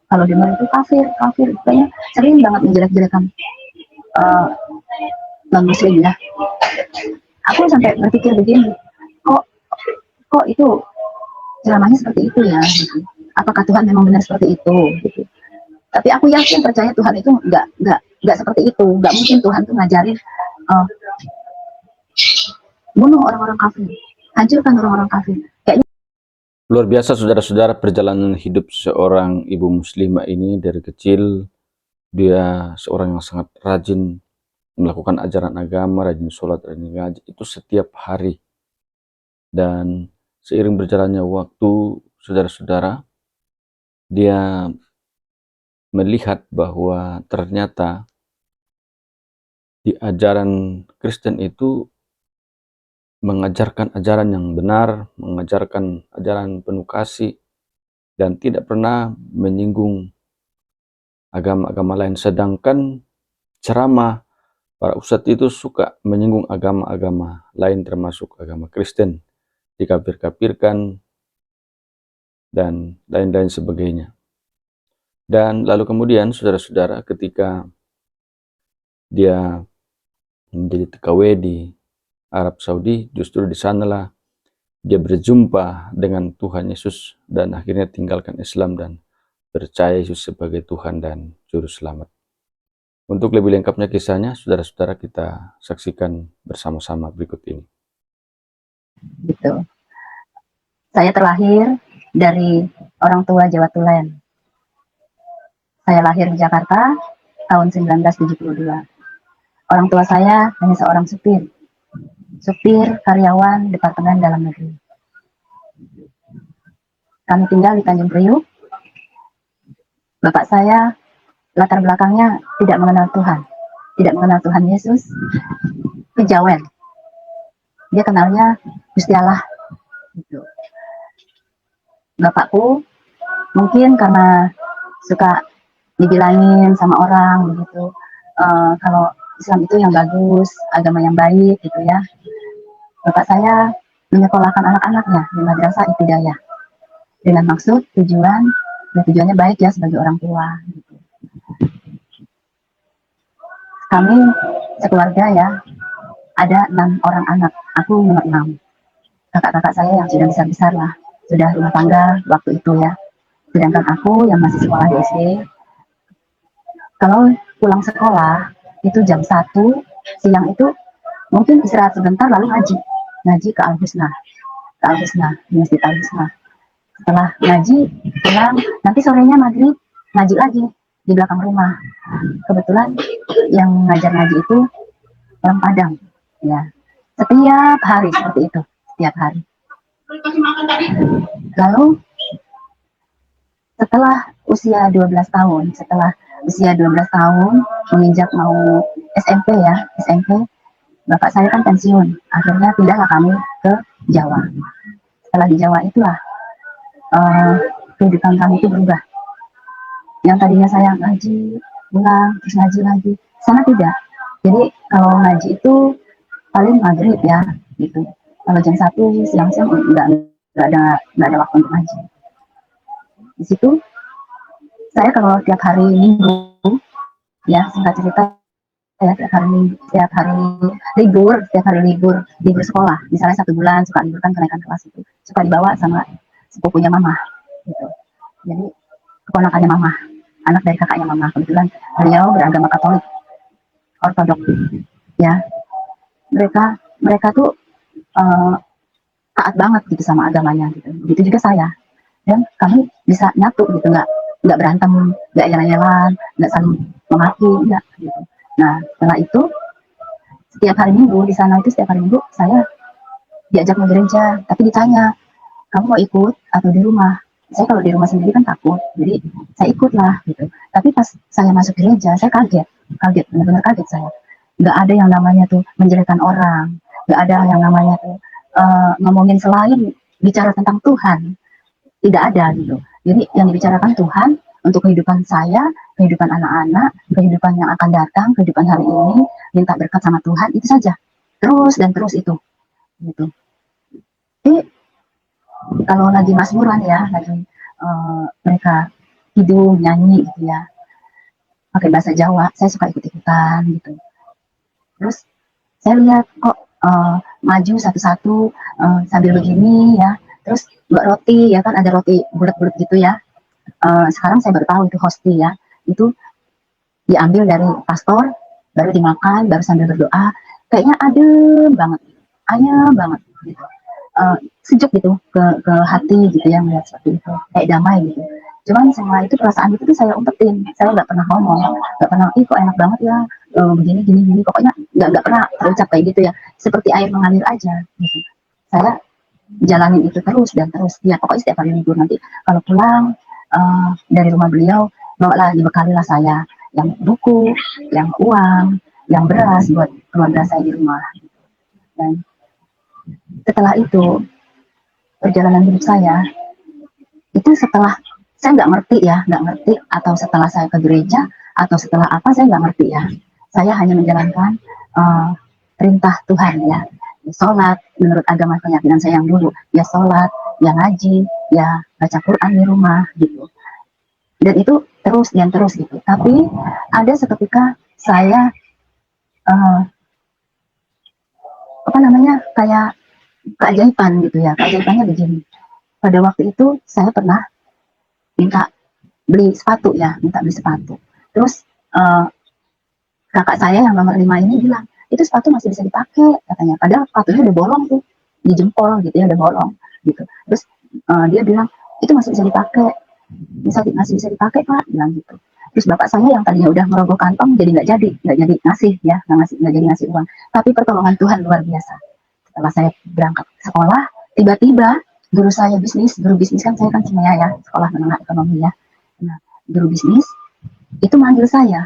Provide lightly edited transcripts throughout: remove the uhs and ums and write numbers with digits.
Kalau dengar itu kafir, kafir, kayaknya sering banget menjelek-jelekan uh, non muslim ya. Aku sampai berpikir begini, kok kok itu ceramahnya seperti itu ya gitu. Apakah Tuhan memang benar seperti itu gitu. Tapi aku yakin percaya Tuhan itu nggak seperti itu. Nggak mungkin Tuhan tuh ngajarin uh, bunuh orang-orang kafir, hancurkan orang-orang kafir. Kayaknya luar biasa saudara-saudara perjalanan hidup seorang ibu muslimah ini. Dari kecil dia seorang yang sangat rajin melakukan ajaran agama, rajin sholat, rajin ngaji itu setiap hari. Dan seiring berjalannya waktu, saudara-saudara, dia melihat bahwa ternyata di ajaran Kristen itu mengajarkan ajaran yang benar, mengajarkan ajaran penuh kasih, dan tidak pernah menyinggung agama-agama lain. Sedangkan ceramah para ustadz itu suka menyinggung agama-agama lain termasuk agama Kristen, dikafir-kafirkan, dan lain-lain sebagainya. Dan lalu kemudian saudara-saudara ketika dia menjadi TKW di Arab Saudi, justru di sanalah dia berjumpa dengan Tuhan Yesus dan akhirnya tinggalkan Islam dan percaya Yesus sebagai Tuhan dan Juru Selamat. Untuk lebih lengkapnya kisahnya, saudara-saudara kita saksikan bersama-sama berikut ini. gitu. Saya terlahir dari orang tua Jawa Tulen. Saya lahir di Jakarta tahun 1972. Orang tua saya hanya seorang supir karyawan Departemen Dalam Negeri. Kami tinggal di Tanjung Priuk. Bapak saya latar belakangnya tidak mengenal Tuhan Yesus, kejawen. Dia kenalnya Gusti Allah. Gitu. Bapakku mungkin karena suka dibilangin sama orang begitu, kalau Islam itu yang bagus, agama yang baik gitu ya. Bapak saya menyekolahkan anak-anaknya di Madrasah Ibtidaiyah dengan maksud tujuannya baik ya sebagai orang tua. Gitu. Kami sekeluarga ya ada 6 orang anak, aku nomor 6. Kakak-kakak saya yang sudah besar-besar lah, sudah rumah tangga waktu itu ya. Sedangkan aku yang masih sekolah di SD, kalau pulang sekolah itu jam 1 siang itu mungkin istirahat sebentar lalu ngaji ke Al-Husna, di Masjid Al-Husna. Setelah ngaji pulang, nanti sorenya maghrib ngaji lagi di belakang rumah. Kebetulan yang ngajar ngaji itu orang Padang ya, setiap hari seperti itu, setiap hari. Lalu setelah usia 12 tahun menginjak mau SMP ya, bapak saya kan pensiun, akhirnya pindahlah kami ke Jawa. Setelah di Jawa itulah kehidupan kami itu berubah. Yang tadinya saya ngaji pulang terus ngaji lagi, sana tidak. Jadi kalau ngaji itu paling maghrib ya gitu. Kalau jam 1 siang-siang nggak ada waktu untuk ngaji. Di situ saya kalau tiap hari Minggu ya, singkat cerita ya, tiap hari libur sekolah, misalnya 1 bulan suka liburkan kenaikan kelas itu, suka dibawa sama sepupunya mama gitu. Jadi keponakannya mama, anak dari kakaknya mama, kebetulan beliau beragama Katolik Ortodok ya. Mereka tuh taat banget gitu sama agamanya gitu. Begitu juga saya, dan kami bisa nyatu gitu, nggak berantem, nggak yel-yelan, nggak saling memaki, nggak gitu. Nah setelah itu setiap hari Minggu di sana itu setiap hari Minggu saya diajak ke gereja, tapi ditanya kamu mau ikut atau di rumah. Saya kalau di rumah sendiri kan takut, jadi saya ikutlah gitu. Tapi pas saya masuk gereja saya kaget, benar-benar kaget saya. Nggak ada yang namanya tuh menjelekan orang, nggak ada yang namanya tuh ngomongin selain bicara tentang Tuhan, tidak ada gitu. Jadi yang dibicarakan Tuhan untuk kehidupan saya, kehidupan anak-anak, kehidupan yang akan datang, kehidupan hari ini, minta berkat sama Tuhan, itu saja. Terus dan terus itu gitu. Jadi kalau lagi masmuran ya, lagi mereka hidung nyanyi gitu ya, pakai bahasa Jawa. Saya suka ikut-ikutan gitu. Terus saya lihat kok maju satu-satu sambil begini ya. Terus buat roti ya kan, ada roti bulat-bulat gitu ya. Sekarang saya baru tahu itu hosti ya. Itu diambil dari pastor, baru dimakan, baru sambil berdoa. Kayaknya adem banget, ayam banget gitu. Sejuk gitu ke hati gitu ya, melihat seperti itu, kayak damai gitu. Cuman semua itu, perasaan itu tuh saya umpetin, saya nggak pernah ngomong, nggak pernah, ih kok enak banget ya, begini gini gini, pokoknya nggak pernah terucap kayak gitu ya, seperti air mengalir aja gitu. Saya jalanin itu terus dan terus ya, pokoknya setiap hari libur nanti kalau pulang dari rumah beliau, bawalah, dibekalilah saya yang buku, yang uang, yang beras buat keluarga saya di rumah. Dan setelah itu, perjalanan hidup saya itu, setelah saya nggak ngerti ya, nggak ngerti, atau setelah saya ke gereja atau setelah apa, saya nggak ngerti ya. Saya hanya menjalankan perintah Tuhan ya. Sholat menurut agama keyakinan saya yang dulu, ya sholat, ya ngaji, ya baca Quran di rumah gitu. Dan itu terus dan terus gitu. Tapi ada seketika saya apa namanya, kayak keajaiban gitu ya. Keajaibannya begini. Pada waktu itu saya pernah minta beli sepatu ya, minta beli sepatu. Terus kakak saya yang nomor 5 ini bilang, itu sepatu masih bisa dipakai katanya. Padahal sepatunya udah bolong tuh, di jempol gitu ya, udah bolong gitu. Terus dia bilang, itu masih bisa dipakai, masih bisa dipakai Pak, bilang gitu. Terus bapak saya yang tadinya udah merogoh kantong, jadi nggak jadi ngasih ya, nggak jadi ngasih uang. Tapi pertolongan Tuhan luar biasa. Setelah saya berangkat sekolah, tiba-tiba guru saya guru bisnis kan, saya kan kimia ya, sekolah menengah ekonomi ya. Nah, guru bisnis itu manggil saya,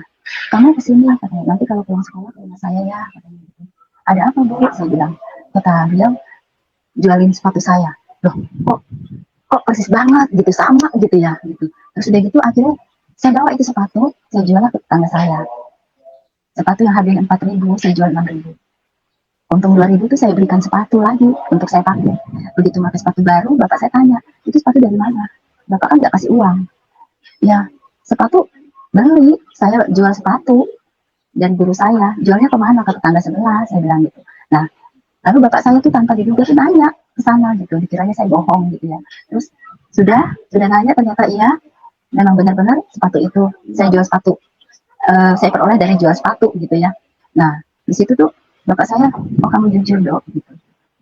kamu kesini katanya, nanti kalau pulang sekolah ke rumah saya ya katanya gitu. Ada apa Bu? Saya bilang, kata beliau, jualin sepatu saya. Loh, kok persis banget gitu, sama gitu ya gitu. Terus udah gitu akhirnya saya bawa itu sepatu, saya jual ke tetangga saya. Sepatu yang harganya 4.000, saya jual 6.000. Untung 2.000 tuh saya belikan sepatu lagi untuk saya pakai. Begitu pakai sepatu baru, bapak saya tanya, itu sepatu dari mana? Bapak kan nggak kasih uang. Ya, sepatu beli, saya jual sepatu. Dan guru saya, jualnya kemana? Ke tetangga sebelah, saya bilang gitu. Nah, lalu bapak saya tuh tanpa diduga tuh nanya ke sana gitu, dikiranya saya bohong gitu ya. Terus sudah nanya, ternyata iya, memang benar-benar sepatu itu saya jual sepatu. Saya peroleh dari jual sepatu gitu ya. Nah, di situ tuh bapak saya, oh kamu jujur dong gitu.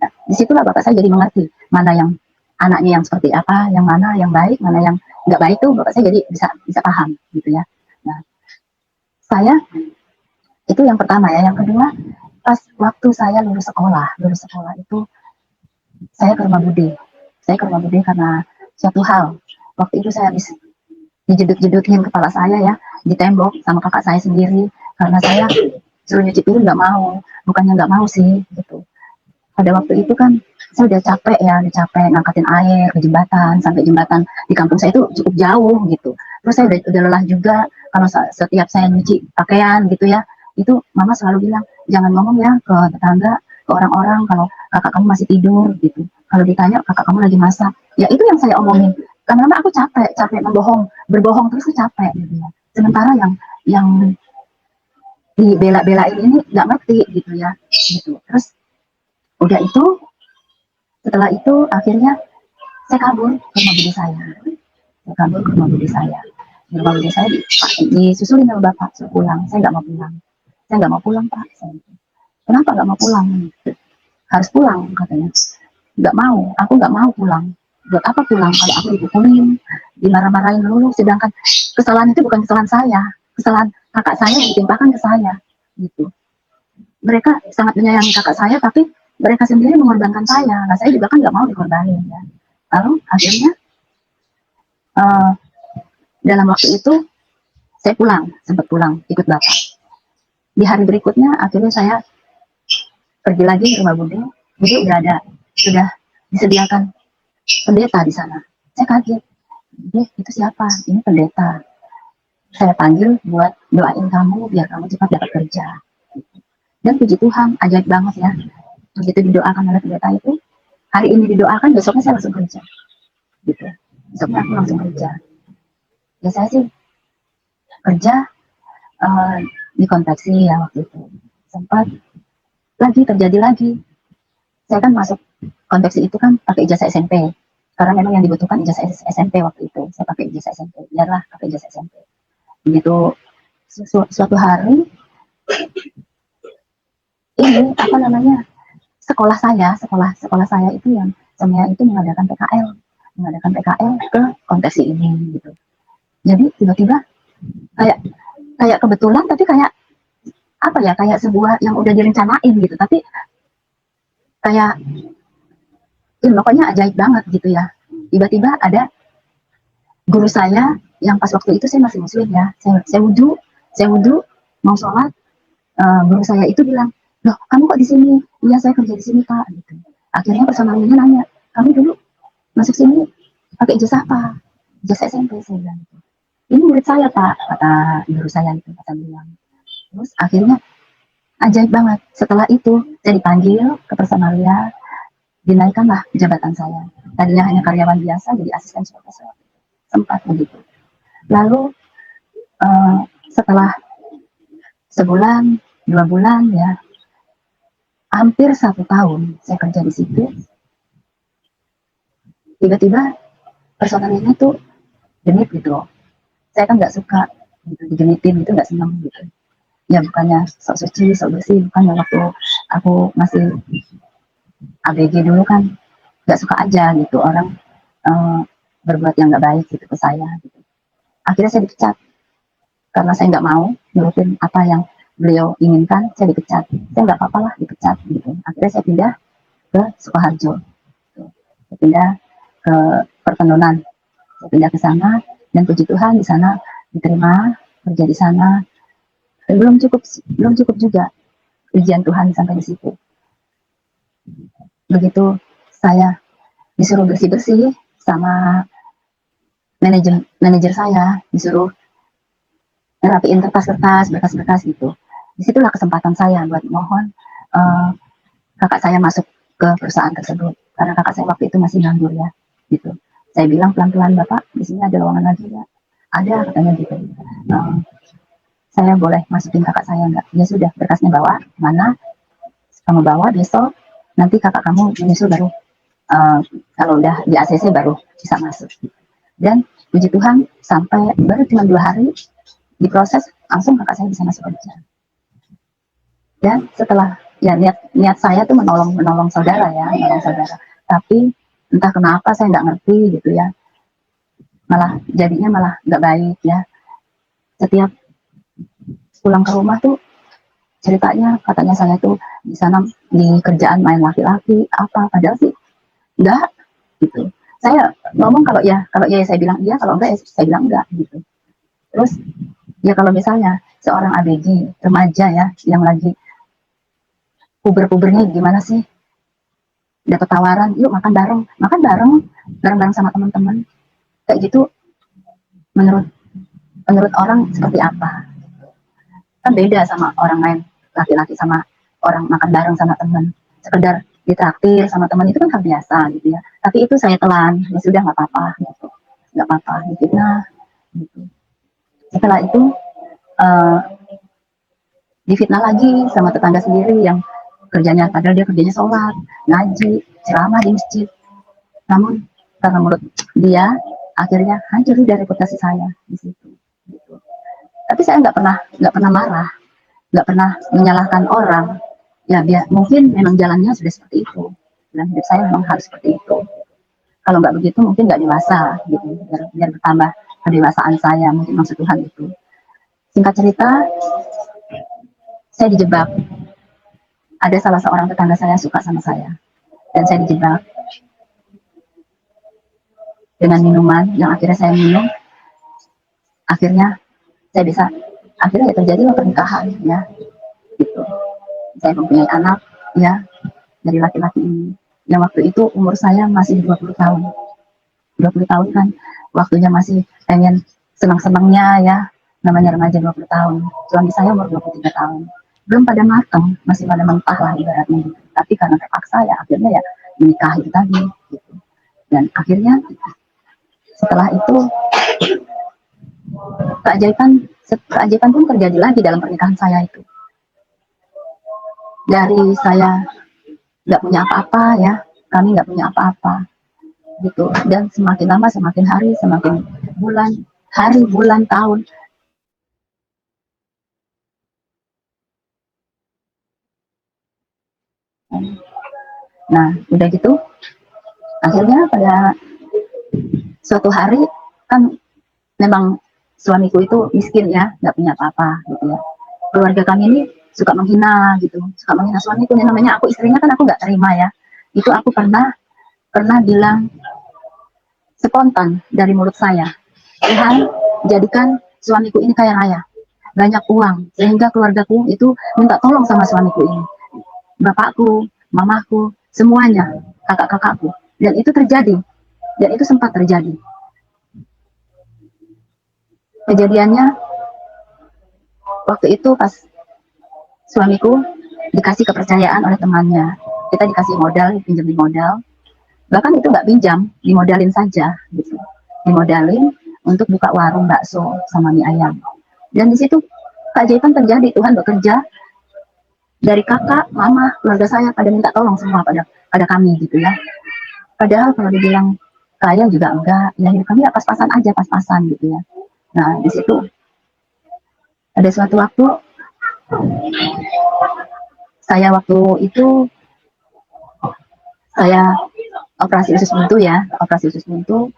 Nah, disitulah bapak saya jadi mengerti mana yang anaknya yang seperti apa, yang mana yang baik, mana yang nggak baik, tuh bapak saya jadi bisa paham gitu ya. Nah, saya itu yang pertama ya. Yang kedua, pas waktu saya lulus sekolah itu saya ke rumah Bude. Saya ke rumah Bude karena suatu hal. Waktu itu saya habis dijedut-jedutin kepala saya ya, di tembok sama kakak saya sendiri, karena saya suruh nyuci piring nggak mau. Bukannya nggak mau sih gitu. Pada waktu itu kan saya udah capek ngangkatin air ke jembatan, sampai jembatan di kampung saya itu cukup jauh gitu. Terus saya udah lelah juga, kalau setiap saya nyuci pakaian gitu ya, itu mama selalu bilang, jangan ngomong ya ke tetangga, ke orang-orang kalau kakak kamu masih tidur gitu. Kalau ditanya kakak kamu lagi masak, ya itu yang saya omongin. Karena aku capek berbohong terus tuh capek gitu ya. Sementara yang dibela-belain ini nggak ngerti gitu ya gitu. Terus udah itu, setelah itu akhirnya saya kabur ke rumah bude saya. Saya kabur ke rumah bude saya. Di rumah bude saya disusulin sama bapak, suruh pulang. Saya nggak mau pulang. Saya nggak mau pulang Pak. Kenapa nggak mau pulang? Harus pulang katanya. Nggak mau, aku nggak mau pulang. Buat apa pulang kalau aku dipukulin, dimarah-marahin dulu, sedangkan kesalahan itu bukan kesalahan saya, kesalahan kakak saya yang ditimpakan ke saya gitu. Mereka sangat menyayangi kakak saya, tapi mereka sendiri mengorbankan saya. Nah, saya juga kan nggak mau dikorbanin ya. Lalu akhirnya dalam waktu itu saya sempat pulang ikut bapak. Di hari berikutnya akhirnya saya pergi lagi ke rumah Bude. Bude sudah disediakan pendeta di sana. Saya kaget, itu siapa? Ini pendeta. Saya panggil buat doain kamu biar kamu cepat dapat kerja. Dan puji Tuhan, ajaib banget ya. Begitu didoakan oleh pendeta itu, hari ini didoakan, besoknya saya langsung kerja. Gitu. Besoknya aku langsung kerja. Ya saya sih kerja di konveksi ya waktu itu. Sempat lagi terjadi lagi. Saya kan masuk konveksi itu kan pakai ijazah SMP. Karena memang yang dibutuhkan ijazah SMP waktu itu. Saya pakai ijazah SMP. Biarlah pakai ijazah SMP. Begitu suatu hari ini apa namanya, sekolah saya itu yang semuanya itu mengadakan PKL ke konteksi ini gitu. Jadi tiba-tiba kayak kayak kebetulan, tapi kayak apa ya, kayak sebuah yang udah direncanain gitu, tapi kayak ya pokoknya ajaib banget gitu ya. Tiba-tiba ada guru saya yang pas waktu itu saya masih muslim ya, saya wudhu mau sholat, guru saya itu bilang, loh kamu kok di sini? Iya saya kerja di sini Pak gitu. Akhirnya personalnya nanya, kamu dulu masuk sini pakai ijazah apa? Ijazah SMP, saya bilang gitu. Ini murid saya Pak, kata guru saya itu, kata bilang. Terus akhirnya ajaib banget, setelah itu saya dipanggil ke personalia, dinaikkanlah jabatan saya. Tadinya hanya karyawan biasa jadi asisten supervisor, sempat begitu. Lalu setelah sebulan 2 bulan ya, hampir 1 tahun saya kerja di situ, tiba-tiba personalnya tuh genit gitu loh. Saya kan nggak suka gitu, digenitin itu nggak senang gitu. Ya bukannya sok suci sok bersih, bukannya waktu aku masih ABG dulu kan nggak suka aja gitu orang berbuat yang nggak baik gitu ke saya gitu. Akhirnya saya dipecat karena saya nggak mau nurutin apa yang beliau inginkan. Saya dipecat, saya nggak apa-apa lah dipecat gitu. Akhirnya saya pindah ke Sukoharjo gitu. Saya pindah ke Pertendonan, saya pindah ke sana, dan puji Tuhan di sana diterima kerja di sana. Dan belum cukup juga ujian Tuhan sampai di situ. Begitu saya disuruh bersih-bersih sama manajer saya, disuruh ngerapiin kertas-kertas, berkas-berkas gitu. Disitulah kesempatan saya buat mohon kakak saya masuk ke perusahaan tersebut, karena kakak saya waktu itu masih nganggur ya gitu. Saya bilang pelan-pelan, Bapak di sini ada lowongan lagi ya? Ada, katanya gitu. Saya boleh masukin kakak saya nggak? Ya sudah, berkasnya bawa, mana kamu bawa, besok nanti kakak kamu menyusul baru kalau udah di ACC baru bisa masuk. Dan puji Tuhan sampai baru cuma 2 hari diproses langsung kakak saya bisa masuk kerja. Dan setelah ya niat saya tuh menolong saudara ya, menolong saudara. Tapi entah kenapa saya nggak ngerti gitu ya, malah jadinya malah nggak baik ya. Setiap pulang ke rumah tuh ceritanya katanya saya tuh di sana di kerjaan main laki-laki apa, padahal sih enggak gitu. Saya ngomong kalau ya saya bilang iya, kalau enggak ya saya bilang enggak gitu. Terus ya kalau misalnya seorang ABG remaja ya yang lagi puber-pubernya gimana sih, dapat tawaran yuk makan bareng sama teman-teman kayak gitu, menurut orang seperti apa, kan beda sama orang lain, laki-laki sama orang makan bareng sama teman, sekedar ditraktir sama teman itu kan hal biasa gitu ya. Tapi itu saya telan, ya sudah nggak apa-apa gitu, nggak apa-apa difitnah gitu. Setelah itu difitnah lagi sama tetangga sendiri yang kerjanya, padahal dia kerjanya sholat, ngaji, ceramah di masjid. Namun karena menurut dia akhirnya hancur dari reputasi saya di situ. Gitu. Tapi saya nggak pernah marah, nggak pernah menyalahkan orang. Ya biar mungkin memang jalannya sudah seperti itu. Dan hidup saya memang harus seperti itu. Kalau nggak begitu mungkin nggak dewasa gitu. Biar bertambah kedewasaan saya, mungkin maksud Tuhan itu. Singkat cerita, saya dijebak. Ada salah seorang tetangga saya suka sama saya, dan saya dijebak dengan minuman yang akhirnya saya minum. Akhirnya saya bisa, akhirnya terjadi pernikahan ya gitu. Saya mempunyai anak ya dari laki-laki ini yang waktu itu umur saya masih 20 tahun 20 tahun kan waktunya masih pengen senang-senangnya ya, namanya remaja 20 tahun. Suami saya umur 23 tahun, belum pada matang, masih pada mentah lah ibaratnya gitu. Tapi karena terpaksa ya akhirnya ya menikah itu tadi gitu. Dan akhirnya setelah itu keajaiban pun terjadi lagi dalam pernikahan saya itu. Dari saya nggak punya apa-apa ya, kami nggak punya apa-apa gitu, dan semakin lama semakin hari semakin bulan, hari bulan tahun. Nah udah gitu akhirnya pada suatu hari, kan memang suamiku itu miskin ya, nggak punya apa-apa gitu ya. Keluarga kami ini suka menghina gitu, suka menghina suamiku. Yang namanya aku istrinya kan aku nggak terima ya. Itu aku pernah bilang spontan dari mulut saya, Tuhan jadikan suamiku ini kaya raya, banyak uang, sehingga keluargaku itu minta tolong sama suamiku ini, bapakku, mamaku, semuanya, kakak-kakakku. Dan itu terjadi, dan itu sempat terjadi. Kejadiannya waktu itu pas suamiku dikasih kepercayaan oleh temannya, kita dikasih modal, pinjemin modal, bahkan itu nggak pinjam, dimodalin saja gitu, dimodalin untuk buka warung bakso sama mie ayam. Dan di situ keajaiban terjadi, Tuhan bekerja. Dari kakak, mama, keluarga saya pada minta tolong semua pada kami gitu ya. Padahal kalau dibilang kaya juga enggak, ya hidup kami ya pas-pasan aja, pas-pasan gitu ya. Nah di situ ada suatu waktu, waktu itu saya operasi usus buntu ya, operasi usus buntu.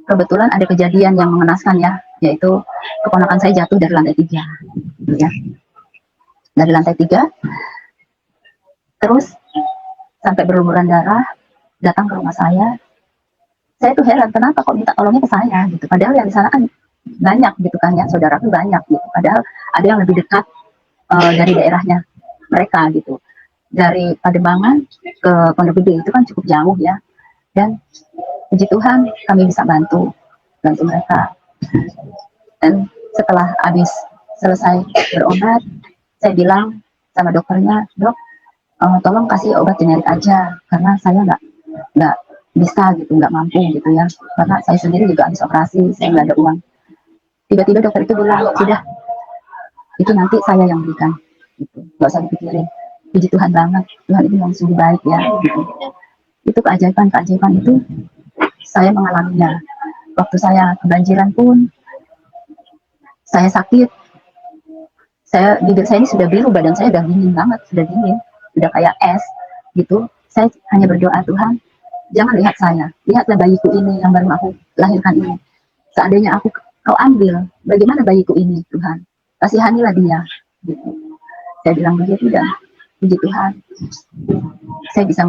Kebetulan ada kejadian yang mengenaskan ya, yaitu keponakan saya jatuh dari lantai 3 gitu ya. Dari lantai 3 terus sampai berlumuran darah, datang ke rumah saya. Saya tuh heran kenapa kok minta tolongnya ke saya gitu, padahal yang di sana kan banyak gitu kan ya, saudaraku banyak gitu, padahal ada yang lebih dekat dari daerahnya mereka gitu. Dari Pademangan ke Pondok Gede itu kan cukup jauh ya, dan puji Tuhan kami bisa bantu mereka. Dan setelah habis selesai berobat, saya bilang sama dokternya, dok, tolong kasih obat generik aja, karena saya nggak bisa gitu, nggak mampu gitu ya, karena saya sendiri juga habis operasi, saya nggak ada uang. Tiba-tiba dokter itu bilang, sudah, itu nanti saya yang berikan gitu, nggak usah dipikirin. Puji Tuhan banget, Tuhan itu yang sungguh baik ya gitu. Itu keajaiban itu saya mengalaminya. Waktu saya kebanjiran pun, saya sakit, bibir saya ini sudah biru, badan saya udah dingin banget, sudah dingin, sudah kayak es gitu. Saya hanya berdoa, Tuhan jangan lihat saya, lihatlah bayiku ini yang baru aku lahirkan ini. Seandainya kau ambil, bagaimana bayiku ini Tuhan, kasihanilah dia gitu. Saya bilang begitu, dan puji Tuhan saya bisa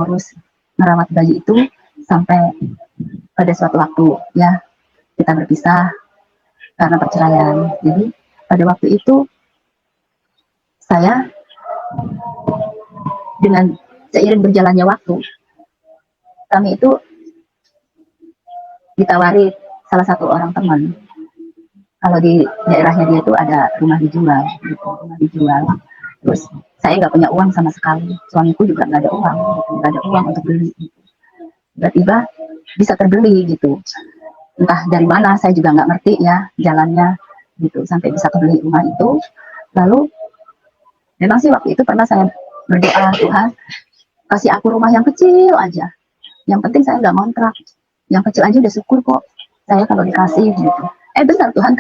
merawat bayi itu sampai pada suatu waktu ya kita berpisah karena perceraian. Jadi pada waktu itu saya, dengan seiring berjalannya waktu, kami itu ditawari salah satu orang teman, kalau di daerahnya dia itu ada rumah dijual gitu, rumah dijual. Terus saya nggak punya uang sama sekali, suamiku juga nggak ada uang gitu, nggak ada uang untuk beli gitu. Tiba-tiba bisa terbeli gitu, entah dari mana saya juga nggak ngerti ya jalannya gitu, sampai bisa kebeli rumah itu. Lalu memang sih waktu itu pernah saya berdoa, Tuhan kasih aku rumah yang kecil aja, yang penting saya nggak ngontrak, yang kecil aja udah syukur kok saya kalau dikasih gitu. Benar, Tuhan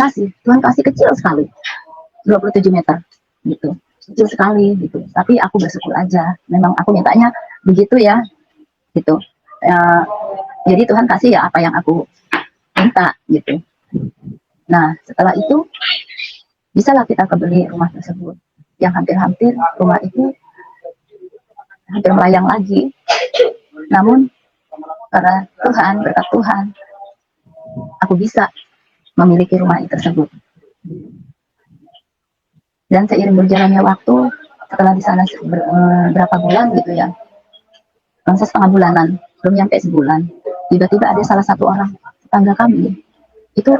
kasih kecil sekali, 27 meter gitu, kecil sekali gitu, tapi aku bersyukur aja, memang aku mintanya begitu ya gitu. Jadi Tuhan kasih ya apa yang aku minta gitu. Nah setelah itu bisalah kita kebeli rumah tersebut, yang hampir-hampir rumah itu hampir melayang lagi. Namun karena Tuhan, berkat Tuhan, aku bisa memiliki rumah tersebut. Dan seiring berjalannya waktu, setelah di sana berapa bulan gitu ya, setengah bulanan, belum nyampe sebulan, tiba-tiba ada salah satu orang tetangga kami itu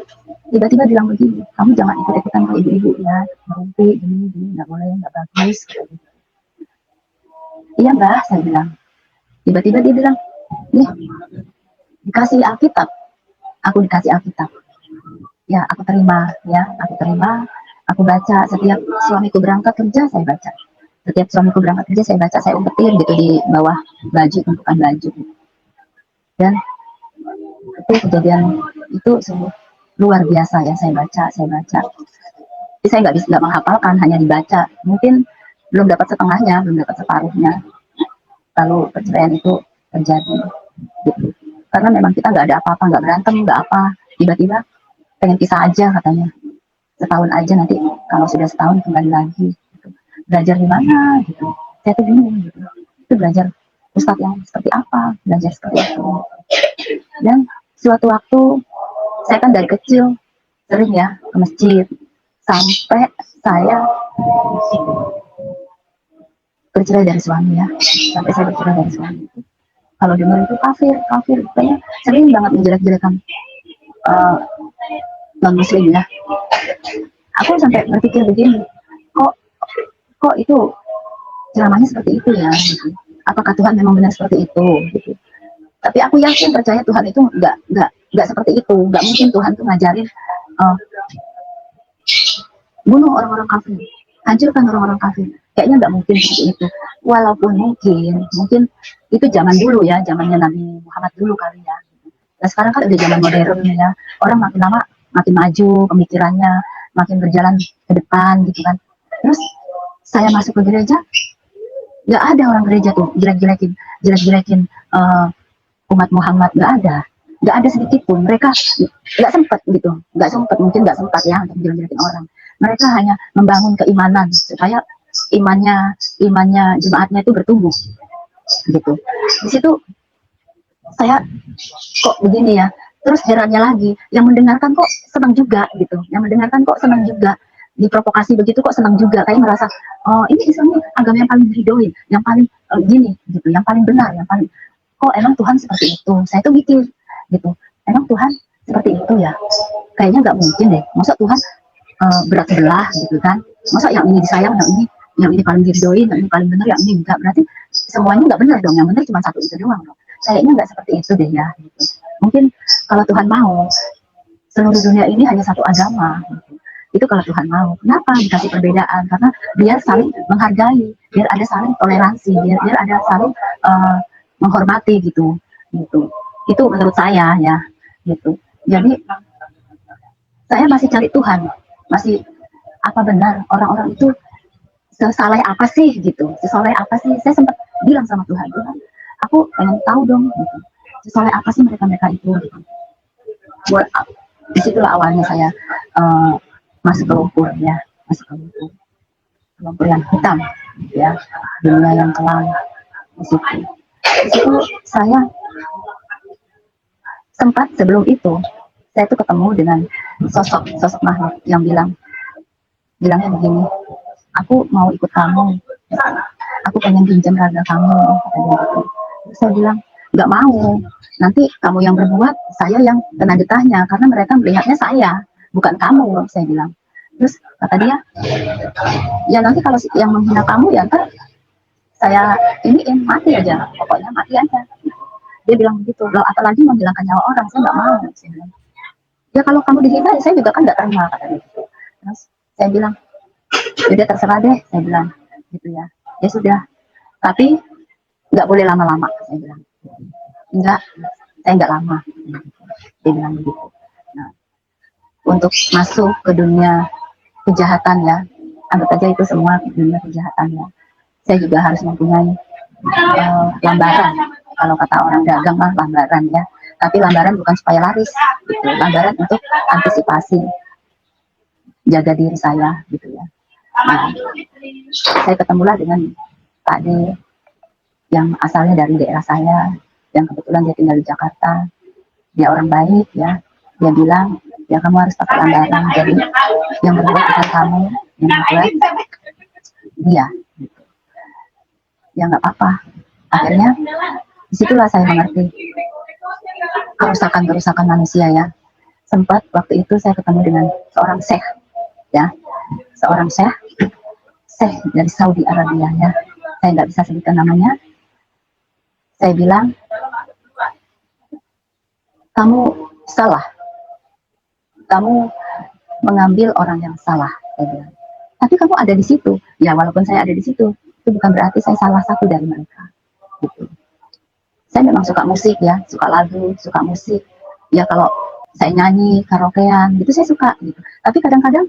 tiba-tiba bilang begini, kamu jangan ikut-ikutan ke ibu-ibu ya, berhenti, gini, nggak boleh, nggak bagus gitu. Iya mbak, saya bilang. Tiba-tiba dia bilang, nih dikasih Alkitab, aku dikasih Alkitab. ya aku terima, aku baca setiap suamiku berangkat kerja, saya baca. Setiap suamiku berangkat kerja, saya baca, saya umpetin gitu di bawah baju, tumpukan baju. Dan itu kejadian itu sungguh luar biasa ya, saya baca. Jadi saya nggak menghafalkan, hanya dibaca. Mungkin belum dapat setengahnya, belum dapat separuhnya. Lalu perceraian itu terjadi. Gitu. Karena memang kita nggak ada apa-apa, nggak berantem, nggak apa. Tiba-tiba pengen pisah aja katanya. Setahun aja, nanti kalau sudah setahun kembali lagi. Gitu. Belajar di mana gitu. Saya tuh bingung gitu. Itu belajar ustadz yang seperti apa, belajar seperti itu. Dan suatu waktu saya kan dari kecil sering ya ke masjid, sampai saya bercerai dari suami ya, sampai saya bercerai dari suami itu, kalau dengar itu kafir kayaknya sering banget menjelek-jelekan uh, non muslim ya. Aku sampai berpikir begini, kok kok itu ceramahnya seperti itu ya gitu. Apakah Tuhan memang benar seperti itu gitu. Tapi aku yakin, percaya Tuhan itu nggak seperti itu. Nggak mungkin Tuhan tuh ngajarin uh, bunuh orang-orang kafir, hancurkan orang-orang kafir. Kayaknya nggak mungkin seperti itu. Walaupun mungkin itu zaman dulu ya, zamannya Nabi Muhammad dulu kali ya. Nah sekarang kan udah zaman modern ya, orang makin lama makin maju pemikirannya, makin berjalan ke depan gitu kan. Terus saya masuk ke gereja, nggak ada orang gereja tuh jelek-jelekin umat Muhammad, nggak ada sedikit pun. Mereka nggak sempat gitu, mungkin nggak sempat ya untuk jelek-jelekin orang. Mereka hanya membangun keimanan supaya imannya jemaatnya itu bertumbuh gitu. Di situ saya kok begini ya. Terus herannya lagi, yang mendengarkan kok senang juga gitu, diprovokasi begitu kok senang juga, kayak merasa oh ini Islam ini agama yang paling diridhoin, yang paling gini gitu, yang paling benar, yang paling kok emang Tuhan seperti itu. Saya tuh mikir gitu, emang Tuhan seperti itu ya, kayaknya nggak mungkin deh, masa Tuhan berat sebelah gitu kan, masa yang ini disayang, yang ini paling diridhoin, yang ini paling benar, yang ini enggak, berarti semuanya nggak benar dong, yang benar cuma satu itu doang dong. Kayaknya nggak seperti itu deh ya gitu. Mungkin kalau Tuhan mau seluruh dunia ini hanya satu agama gitu. Itu kalau Tuhan mau. Kenapa dikasih perbedaan? Karena biar saling menghargai, biar ada saling toleransi, biar ada saling menghormati gitu. Itu menurut saya ya gitu. Jadi saya masih cari Tuhan, masih apa benar orang-orang itu sesaleh apa sih gitu, saya sempat bilang sama Tuhan, aku pengen tahu dong gitu, sesaleh apa sih mereka itu gitu. Buat disitulah awalnya saya masuk ke lumpur ya, lumpur yang hitam ya, dunia yang kelam. Di situ saya sempat, sebelum itu saya tuh ketemu dengan sosok makhluk yang bilangnya begini, aku mau ikut kamu, aku pengen pinjam raga kamu, katanya gitu. Saya bilang nggak mau, nanti kamu yang berbuat, saya yang kena getahnya, karena mereka melihatnya saya bukan kamu, saya bilang. Terus kata dia, ya nanti kalau yang menghina kamu ya ntar saya ini mati aja, pokoknya mati aja. Dia bilang begitu. Loh, apalagi menghilangkan nyawa orang, saya nggak mau, saya bilang. Ya kalau kamu dihina, saya juga kan nggak terima, katanya gitu. Terus saya bilang, udah terserah deh, saya bilang gitu ya. Ya sudah, tapi nggak boleh lama-lama, saya bilang. Enggak, saya nggak lama, dia bilang begitu. Nah, untuk masuk ke dunia kejahatan ya, anggap aja itu semua dunia kejahatan ya, saya juga harus mempunyai lambaran. Kalau kata orang dagang mah lambaran ya, tapi lambaran bukan supaya laris gitu, lambaran untuk antisipasi, jaga diri saya gitu ya. Nah, saya ketemulah dengan Pak D yang asalnya dari daerah saya, yang kebetulan dia tinggal di Jakarta. Dia orang baik ya, dia bilang ya kamu harus pakai lambaran, jadi yang berbuat bukan kamu, yang berbuat dia gitu. Ya nggak apa-apa. Akhirnya disitulah saya mengerti kerusakan manusia ya. Sempat waktu itu saya ketemu dengan seorang syekh ya, syekh dari Saudi Arabia ya, saya nggak bisa sebutkan namanya. Saya bilang, kamu salah kamu mengambil orang yang salah, saya bilang. Tapi kamu ada di situ, ya walaupun saya ada di situ, itu bukan berarti saya salah satu dari mereka. Gitu. Saya memang suka musik ya, suka lagu, suka musik. Ya kalau saya nyanyi, karaokean, gitu saya suka. Gitu. Tapi kadang-kadang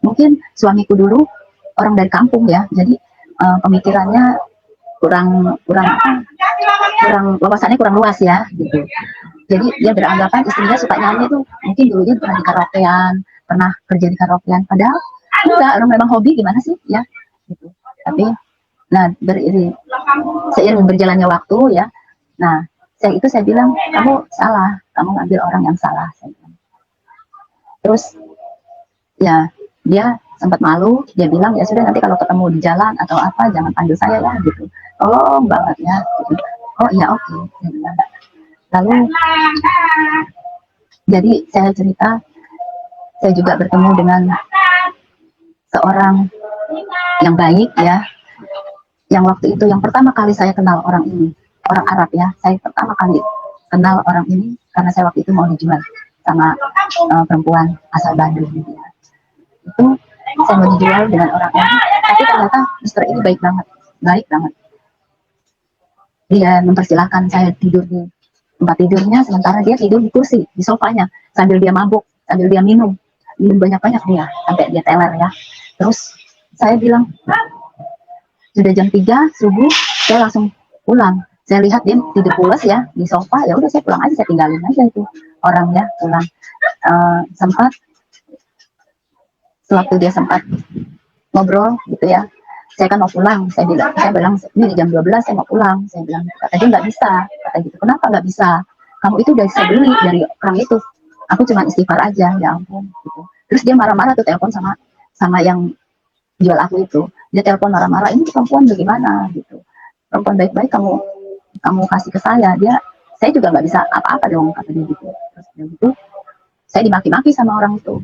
mungkin suamiku dulu orang dari kampung ya, jadi pemikirannya kurang kurang kurang wawasannya kurang luas ya gitu. Jadi dia beranggapan istrinya suka nyanyi tuh mungkin dulunya pernah di karaokean, pernah kerja di karaokean, padahal enggak, orang memang hobi gimana sih ya gitu. Tapi nah seiring berjalannya waktu ya, nah saya bilang kamu salah, kamu ngambil orang yang salah, saya bilang. Terus ya dia sempat malu, dia bilang ya sudah nanti kalau ketemu di jalan atau apa jangan panggil saya ya gitu, tolong banget ya gitu. Oh iya oke, saya bilang. Lalu jadi saya cerita, saya juga bertemu dengan seorang yang baik ya, yang waktu itu yang pertama kali saya kenal orang ini, orang Arab ya, saya pertama kali kenal orang ini karena saya waktu itu mau dijual sama perempuan asal Bandung gitu ya. Itu saya mau dijual dengan orang ini, tapi ternyata Mister ini baik banget. Dia mempersilahkan saya tidur di tempat tidurnya, sementara dia tidur di kursi, di sofanya, sambil dia mabuk, sambil dia minum banyak-banyak dia, sampai dia teler ya. Terus saya bilang, sudah jam 3 subuh, saya langsung pulang. Saya lihat dia tidur pulas ya di sofa, ya udah saya pulang aja, saya tinggalin aja itu orangnya pulang. Sempat sewaktu dia sempat ngobrol gitu ya, saya kan mau pulang, saya bilang ini jam 12 saya mau pulang, saya bilang. Kata dia nggak bisa, kata gitu. Kenapa nggak bisa? Kamu itu udah saya beli dari orang itu, aku cuma istighfar aja, ya ampun gitu. Terus dia marah-marah tuh, telepon sama yang jual aku itu, dia telepon marah-marah, ini perempuan bagaimana gitu, perempuan baik-baik kamu kasih ke saya. Saya juga nggak bisa apa-apa dong, kata dia gitu. Terus dia gitu, saya dimaki-maki sama orang itu,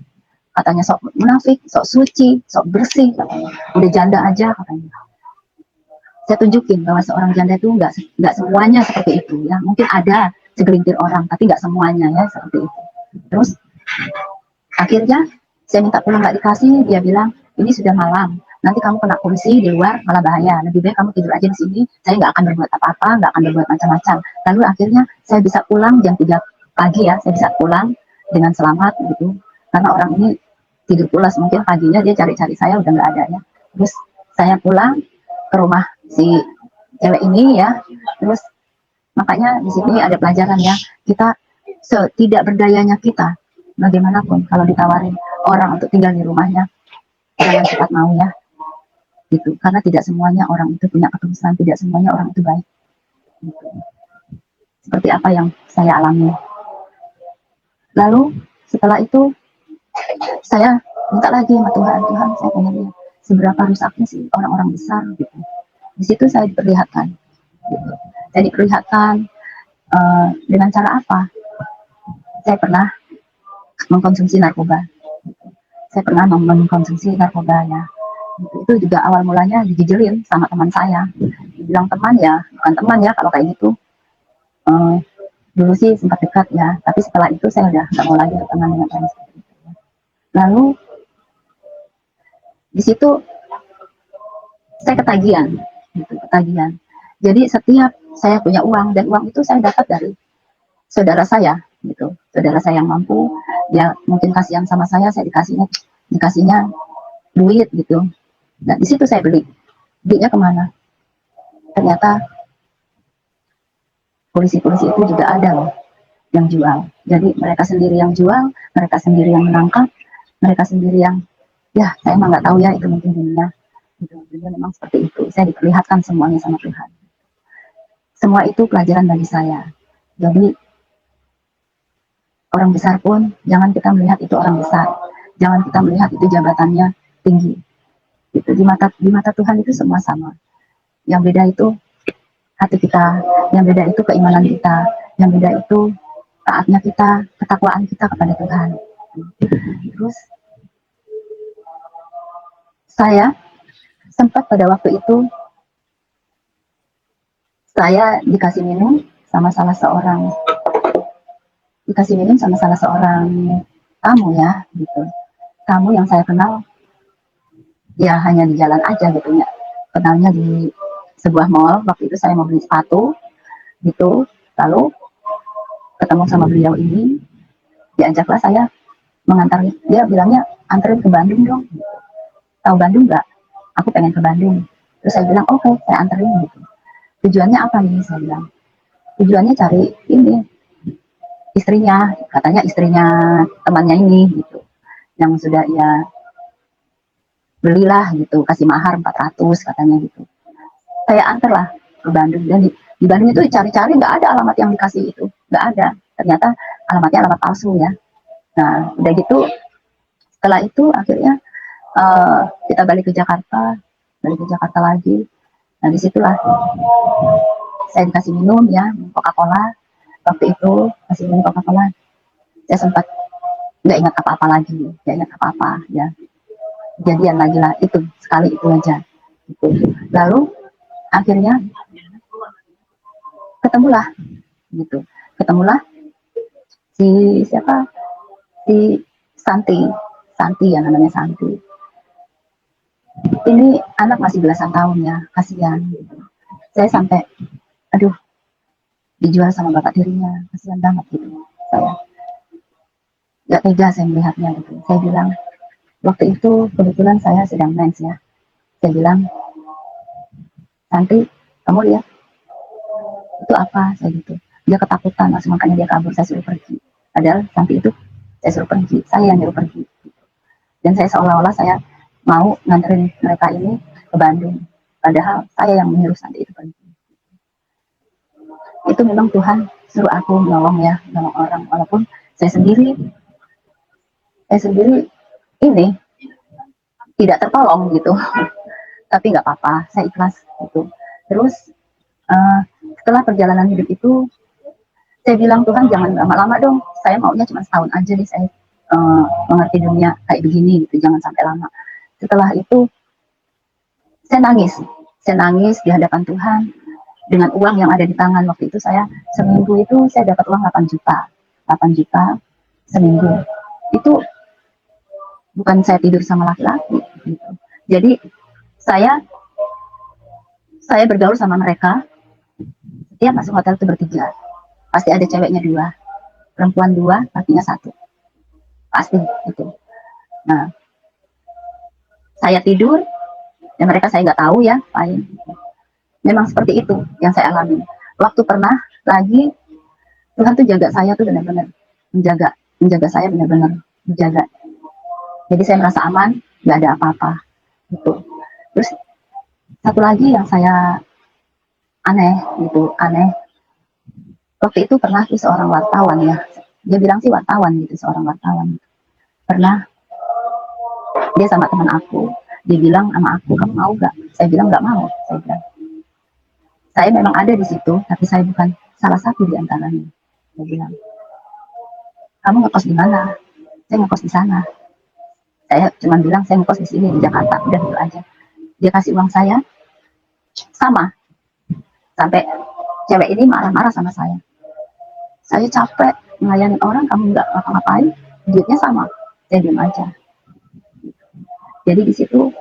katanya sok munafik, sok suci, sok bersih, katanya. Udah janda aja, katanya. Saya tunjukin bahwa seorang janda itu nggak semuanya seperti itu ya, mungkin ada segelintir orang tapi nggak semuanya ya seperti itu. Terus akhirnya saya minta pulang nggak dikasih, dia bilang ini sudah malam, nanti kamu kena polisi di luar malah bahaya, lebih baik kamu tidur aja di sini, saya nggak akan berbuat apa-apa, nggak akan berbuat macam-macam. Lalu akhirnya saya bisa pulang jam 3 pagi ya, saya bisa pulang dengan selamat gitu, karena orang ini tidur pulas, mungkin paginya dia cari-cari saya udah nggak ada ya. Terus saya pulang ke rumah si cewek ini ya. Terus makanya di sini ada pelajaran ya, kita setidak berdayanya kita bagaimanapun kalau ditawarin orang untuk tinggal di rumahnya, jangan cepat mau ya gitu, karena tidak semuanya orang itu punya ketulusan, tidak semuanya orang itu baik gitu. Seperti apa yang saya alami. Lalu setelah itu saya minta lagi sama Tuhan, saya pengen lihat seberapa rusaknya sih orang-orang besar gitu. Di situ saya diperlihatkan gitu. Saya diperlihatkan dengan cara apa? Saya pernah mengkonsumsi narkoba. Saya pernah mengkonsumsi narkoba ya. Itu juga awal mulanya dijejelin sama teman saya. Dibilang teman ya, bukan teman ya kalau kayak gitu. Dulu sih sempat dekat ya, tapi setelah itu saya udah nggak mau lagi berteman dengan orang seperti itu. Lalu di situ saya ketagihan, gitu, ketagihan. Jadi setiap saya punya uang, dan uang itu saya dapat dari saudara saya, gitu, saudara saya yang mampu, dia mungkin kasihan sama saya dikasihnya duit gitu. Nah di situ saya belinya kemana? Ternyata polisi-polisi itu juga ada loh yang jual. Jadi mereka sendiri yang jual, mereka sendiri yang menangkap, mereka sendiri yang, ya saya emang nggak tahu ya, itu mungkin dunia. Gitu. Dunia memang seperti itu. Saya diperlihatkan semuanya sama Tuhan. Semua itu pelajaran bagi saya. Jadi orang besar pun jangan kita melihat itu orang besar, jangan kita melihat itu jabatannya tinggi. Gitu. Di mata Tuhan itu semua sama. Yang beda itu hati kita, yang beda itu keimanan kita, yang beda itu taatnya kita, ketakwaan kita kepada Tuhan. Terus saya sempat pada waktu itu saya dikasih minum sama salah seorang dikasih minum sama salah seorang tamu ya gitu. Tamu yang saya kenal ya hanya di jalan aja gitu ya. Kenalnya di sebuah mall, waktu itu saya mau beli sepatu gitu. Lalu ketemu sama beliau ini, diajaklah saya mengantar, dia bilangnya anterin ke Bandung dong. Tahu Bandung nggak? Aku pengen ke Bandung. Terus saya bilang oke, saya anterin gitu. Tujuannya apa nih? Saya bilang tujuannya cari ini istrinya, katanya istrinya temannya ini gitu, yang sudah ya belilah gitu, kasih mahar 400 katanya gitu. Saya antar lah ke Bandung, dan di Bandung itu cari-cari nggak ada alamat yang dikasih itu, nggak ada. Ternyata alamatnya alamat palsu ya. Nah udah gitu, setelah itu akhirnya kita balik ke Jakarta lagi. Nah disitulah saya dikasih minum ya, Coca-Cola. Waktu itu kasih minum Coca-Cola, saya sempat nggak ingat apa-apa lagi, nggak ingat apa-apa ya. Kejadian lagi lah itu sekali itu aja. Gitu. Lalu akhirnya ketemulah gitu, ketemulah si siapa, si Santi, Santi ya namanya Santi. Ini anak masih belasan tahun ya, kasihan. Gitu. Saya sampai, aduh, dijual sama bapak tirinya, kasihan banget gitu. Saya nggak tega saya melihatnya gitu. Saya bilang, waktu itu kebetulan saya sedang mens ya. Saya bilang, Santi, kamu lihat itu apa? Saya gitu. Dia ketakutan, langsung makanya dia kabur. Saya suruh pergi. Padahal Santi itu saya suruh pergi, saya yang nyuruh pergi. Dan saya seolah-olah saya mau nganterin mereka ini ke Bandung. Padahal saya yang menyuruh Santi itu pergi. Itu memang Tuhan suruh aku menolong ya, menolong orang. Walaupun saya sendiri ini tidak tertolong gitu. Tapi nggak apa-apa, saya ikhlas gitu. Terus uh, setelah perjalanan hidup itu, saya bilang Tuhan jangan lama-lama dong. Saya maunya cuma setahun aja nih, saya mengerti dunia kayak begini gitu, jangan sampai lama. Setelah itu saya nangis di hadapan Tuhan dengan uang yang ada di tangan. Waktu itu saya seminggu itu saya dapat uang 8 juta seminggu. Itu bukan saya tidur sama laki-laki gitu. Jadi saya bergaul sama mereka. Setiap masuk hotel itu bertiga, pasti ada ceweknya 2, perempuan 2, lakinya 1, pasti itu. Nah saya tidur dan mereka saya nggak tahu ya lain. Memang seperti itu yang saya alami. Waktu pernah lagi Tuhan tuh jaga saya tuh benar-benar menjaga saya, benar-benar menjaga. Jadi saya merasa aman, nggak ada apa-apa gitu. Terus satu lagi yang saya aneh. Waktu itu pernah tuh seorang wartawan ya, dia bilang sih wartawan gitu, seorang wartawan. Pernah dia sama teman aku, dia bilang sama aku, kamu mau gak? Saya bilang nggak mau. Saya bilang, saya memang ada di situ, tapi saya bukan salah satu di antaranya. Saya bilang, kamu ngekos di mana? Saya ngekos di sana. Saya cuma bilang saya ngekos di sini di Jakarta, udah gitu aja. Dia kasih uang saya sama, sampai cewek ini marah-marah sama saya. Saya capek melayani orang, kamu nggak ngapa-ngapain, duitnya sama. Saya diam aja. Jadi di situ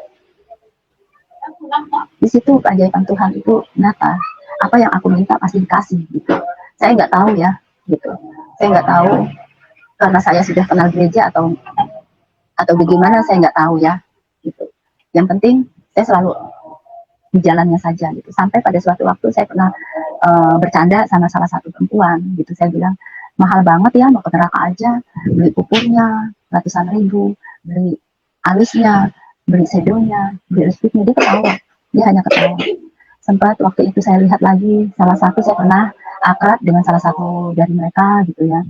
keajaiban Tuhan itu nyata. Apa yang aku minta pasti dikasih gitu. Saya nggak tahu ya gitu. Saya nggak tahu karena saya sudah kenal gereja atau bagaimana, saya nggak tahu ya gitu. Yang penting saya selalu di jalannya saja gitu. Sampai pada suatu waktu saya pernah bercanda sama salah satu perempuan gitu. Saya bilang, mahal banget ya, mau ke neraka aja beli pupurnya ratusan ribu, beli alisnya, beli sedonya, beli lipstiknya. Dia ketawa, dia hanya ketawa. Sempat waktu itu saya lihat lagi, salah satu saya pernah akrab dengan salah satu dari mereka gitu ya.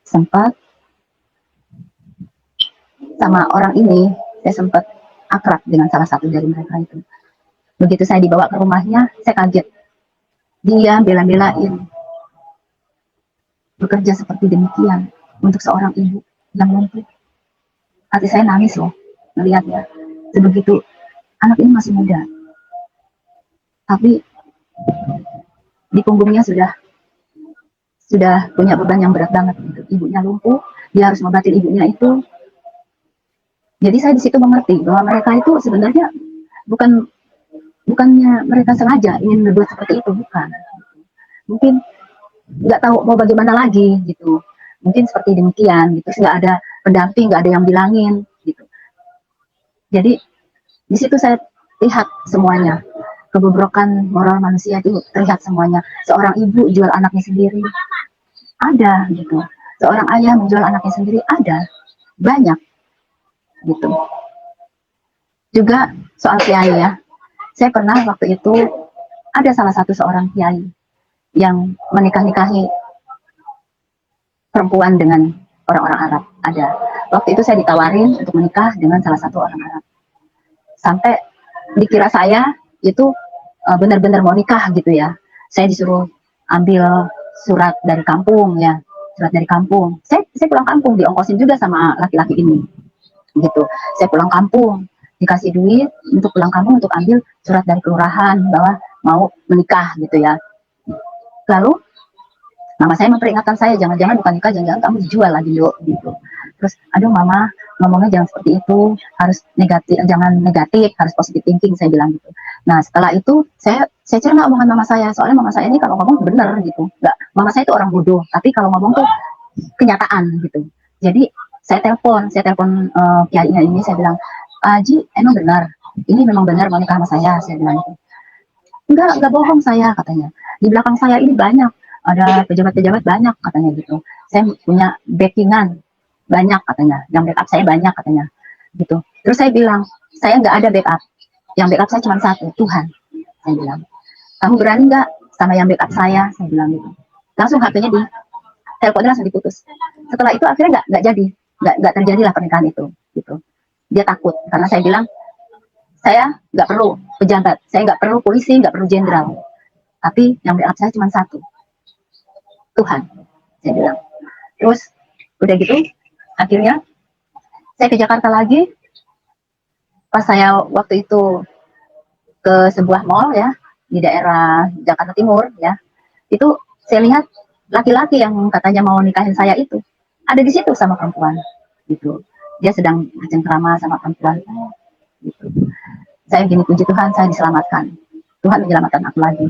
Sempat sama orang ini, saya sempat akrab dengan salah satu dari mereka itu. Begitu saya dibawa ke rumahnya, saya kaget. Dia bela-belain bekerja seperti demikian untuk seorang ibu yang lumpuh. Hati saya nangis loh melihatnya. Sebegitu anak ini masih muda, tapi di punggungnya sudah sudah punya beban yang berat banget gitu. Ibunya lumpuh, dia harus ngobatin ibunya itu. Jadi saya di situ mengerti bahwa mereka itu sebenarnya bukannya mereka sengaja ingin berbuat seperti itu, bukan. Mungkin nggak tahu mau bagaimana lagi gitu. Mungkin seperti demikian gitu. Nggak ada pendamping, nggak ada yang bilangin gitu. Jadi di situ saya lihat semuanya, kebobrokan moral manusia itu terlihat semuanya. Seorang ibu jual anaknya sendiri, ada gitu. Seorang ayah menjual anaknya sendiri, ada, banyak gitu. Juga soal kiai ya, saya pernah waktu itu ada salah satu seorang kiai yang menikah-nikahi perempuan dengan orang-orang Arab. Ada. Waktu itu saya ditawarin untuk menikah dengan salah satu orang Arab. Sampai dikira saya itu benar-benar mau nikah gitu ya. Saya disuruh ambil surat dari kampung ya, surat dari kampung. Saya pulang kampung, diongkosin juga sama laki-laki ini gitu. Saya pulang kampung, dikasih duit untuk pulang kampung untuk ambil surat dari kelurahan bahwa mau menikah gitu ya. Lalu mama saya memperingatkan saya, jangan-jangan bukan nikah, jangan-jangan kamu dijual lagi yuk gitu. Terus aduh mama, ngomongnya jangan seperti itu, harus negatif, jangan negatif, harus positive thinking, saya bilang gitu. Nah setelah itu saya cerna omongan mama saya, soalnya mama saya ini kalau ngomong benar gitu. Nggak, mama saya itu orang bodoh, tapi kalau ngomong tuh kenyataan gitu. Jadi saya telepon kiainya ini, saya bilang, Aji emang benar, ini memang benar mau nikah sama saya bilang gitu. Enggak bohong saya, katanya. Di belakang saya ini banyak, ada pejabat-pejabat banyak, katanya gitu. Saya punya backingan banyak, katanya. Yang backup saya banyak, katanya. Gitu. Terus saya bilang, saya nggak ada backup. Yang backup saya cuma satu, Tuhan. Saya bilang, kamu berani nggak sama yang backup saya? Saya bilang gitu. Langsung HP-nya di teleponnya langsung diputus. Setelah itu akhirnya nggak jadi, nggak terjadilah pernikahan itu. Gitu. Dia takut karena saya bilang, saya nggak perlu pejabat, saya nggak perlu polisi, nggak perlu jenderal, tapi yang backup saya cuma satu, Tuhan, saya bilang. Terus udah gitu, akhirnya saya ke Jakarta lagi. Pas saya waktu itu ke sebuah mall ya di daerah Jakarta Timur ya, itu saya lihat laki-laki yang katanya mau nikahin saya itu ada di situ sama perempuan, gitu. Dia sedang bercengkrama sama perempuan, gitu. Saya gini, puji Tuhan, saya diselamatkan. Tuhan menyelamatkan aku lagi.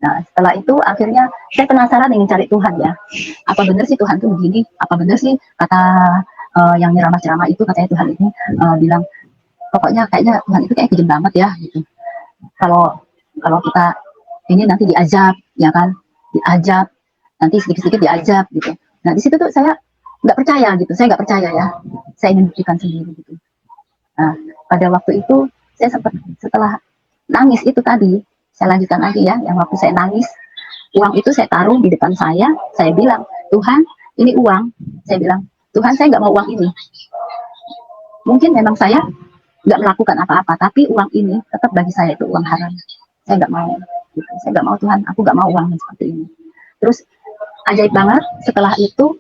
Nah, setelah itu akhirnya saya penasaran ingin cari Tuhan ya. Apa benar sih Tuhan tuh begini? Apa benar sih kata yang ceramah-ceramah itu, katanya Tuhan ini bilang, pokoknya kayaknya Tuhan itu kayak kejam banget ya gitu. Kalau kita ini nanti diazab, ya kan? Diazab, nanti sedikit-sedikit diazab gitu. Nah, di situ tuh saya nggak percaya gitu. Saya nggak percaya ya. Saya ingin buktikan sendiri gitu. Nah, pada waktu itu saya sempat, setelah nangis itu tadi, saya lanjutkan lagi ya, yang waktu saya nangis, uang itu saya taruh di depan saya bilang, Tuhan, ini uang. Saya bilang, Tuhan, saya nggak mau uang ini. Mungkin memang saya nggak melakukan apa-apa, tapi uang ini tetap bagi saya itu uang haram. Saya nggak mau. Gitu. Saya nggak mau, Tuhan, aku nggak mau uang seperti ini. Terus ajaib banget, setelah itu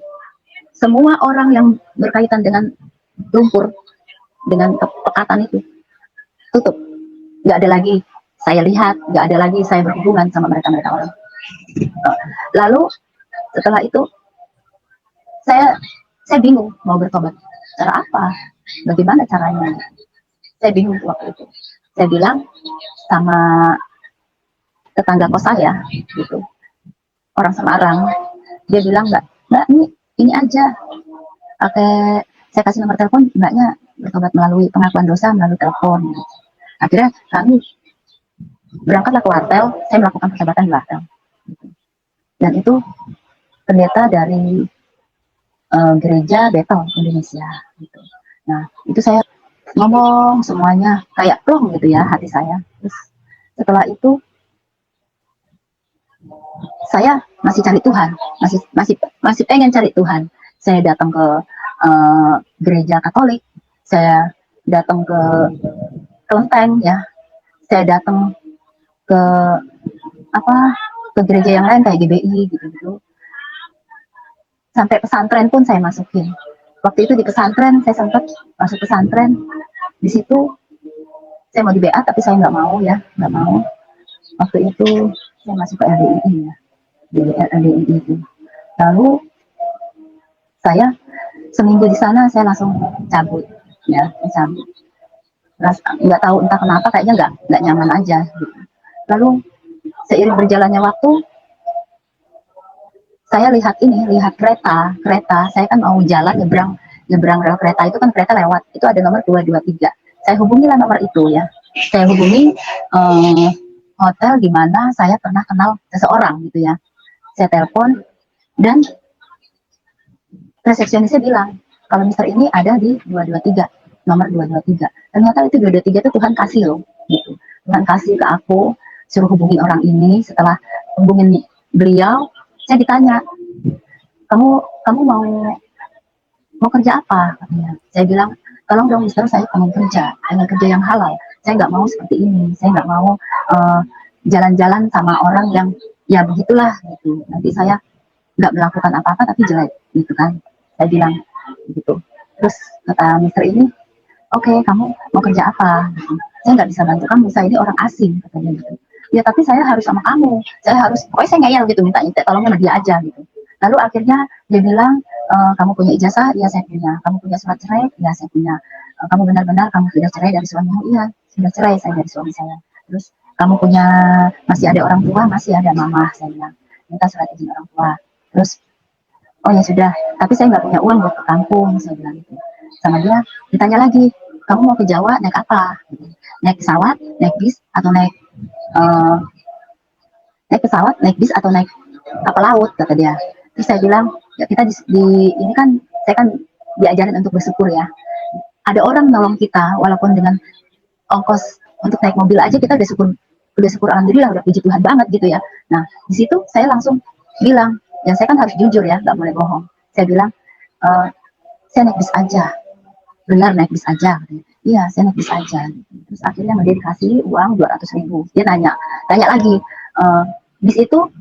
semua orang yang berkaitan dengan lumpur, dengan kepekatan itu tutup, nggak ada lagi saya lihat, nggak ada lagi saya berhubungan sama mereka orang. Lalu setelah itu saya bingung mau bertobat, cara apa, bagaimana caranya, saya bingung waktu itu. Saya bilang sama tetangga kos saya gitu, orang Semarang, dia bilang, mbak ini aja, saya kasih nomor telepon mbaknya, bertobat melalui pengakuan dosa melalui telepon. Akhirnya kami berangkatlah ke wartel, saya melakukan pertobatan di wartel. Dan itu pendeta dari gereja Betel Indonesia. Gitu. Nah, itu saya ngomong semuanya kayak plong gitu ya hati saya. Terus setelah itu saya masih cari Tuhan, masih pengen cari Tuhan. Saya datang ke gereja Katolik, saya datang ke Kelenteng ya, saya datang ke ke gereja yang lain kayak GBI gitu. Sampai pesantren pun saya masukin. Waktu itu di pesantren saya sempat masuk pesantren. Di situ saya mau di BA tapi saya nggak mau ya, nggak mau. Waktu itu saya masuk ke LDII ya, di LDII itu. Lalu saya seminggu di sana saya langsung cabut, ya, cabut. Nggak tahu entah kenapa kayaknya nggak nyaman aja gitu. Lalu seiring berjalannya waktu saya lihat kereta, saya kan mau jalan nyebrang nyebrang rel kereta itu kan kereta lewat, itu ada nomor 223. Saya hubungilah nomor itu ya. Saya hubungi hotel di mana saya pernah kenal seseorang gitu ya. Saya telepon dan resepsionisnya bilang kalau Mister ini ada di 223, nomor 223. Ternyata itu 223 itu Tuhan kasih loh gitu. Tuhan kasih ke aku, suruh hubungin orang ini. Setelah hubungin beliau, saya ditanya, kamu kamu mau kerja apa, katanya. Saya bilang, tolong dong Mister, saya pengen kerja yang halal. Saya nggak mau seperti ini, saya nggak mau jalan-jalan sama orang yang ya begitulah gitu. Nanti saya nggak melakukan apa-apa tapi jelek gitu kan. Saya bilang gitu. Terus kata Mister ini, oke, kamu mau kerja apa? Gitu. Saya nggak bisa bantu kamu, saya ini orang asing, katanya gitu. Ya tapi saya harus sama kamu, pokoknya saya ngeyel gitu, minta tolong sama dia aja gitu. Lalu akhirnya dia bilang, kamu punya ijazah? Iya saya punya. Kamu punya surat cerai? Iya saya punya. Kamu benar-benar kamu sudah cerai dari suamimu? Iya, sudah cerai saya dari suami saya. Terus kamu punya, masih ada orang tua? Masih ada mama, saya bilang. Minta surat izin orang tua. Terus, oh ya sudah, tapi saya nggak punya uang buat ke kampung, saya bilang gitu. Sama dia, ditanya lagi, kamu mau ke Jawa naik apa? Naik pesawat, naik bis, atau uh, naik pesawat, naik bis, atau naik kapal laut, kata dia. Terus saya bilang, ya kita ini kan, saya kan diajarin untuk bersyukur ya. Ada orang nolong kita, walaupun dengan ongkos untuk naik mobil aja kita udah syukur alhamdulillah, udah puji Tuhan banget gitu ya. Nah di situ saya langsung bilang, ya saya kan harus jujur ya, nggak boleh bohong. Saya bilang, saya naik bis aja. Benar naik bis aja? Iya saya naik bis aja. Terus akhirnya dia dikasih uang 200.000. Dia tanya lagi, bis itu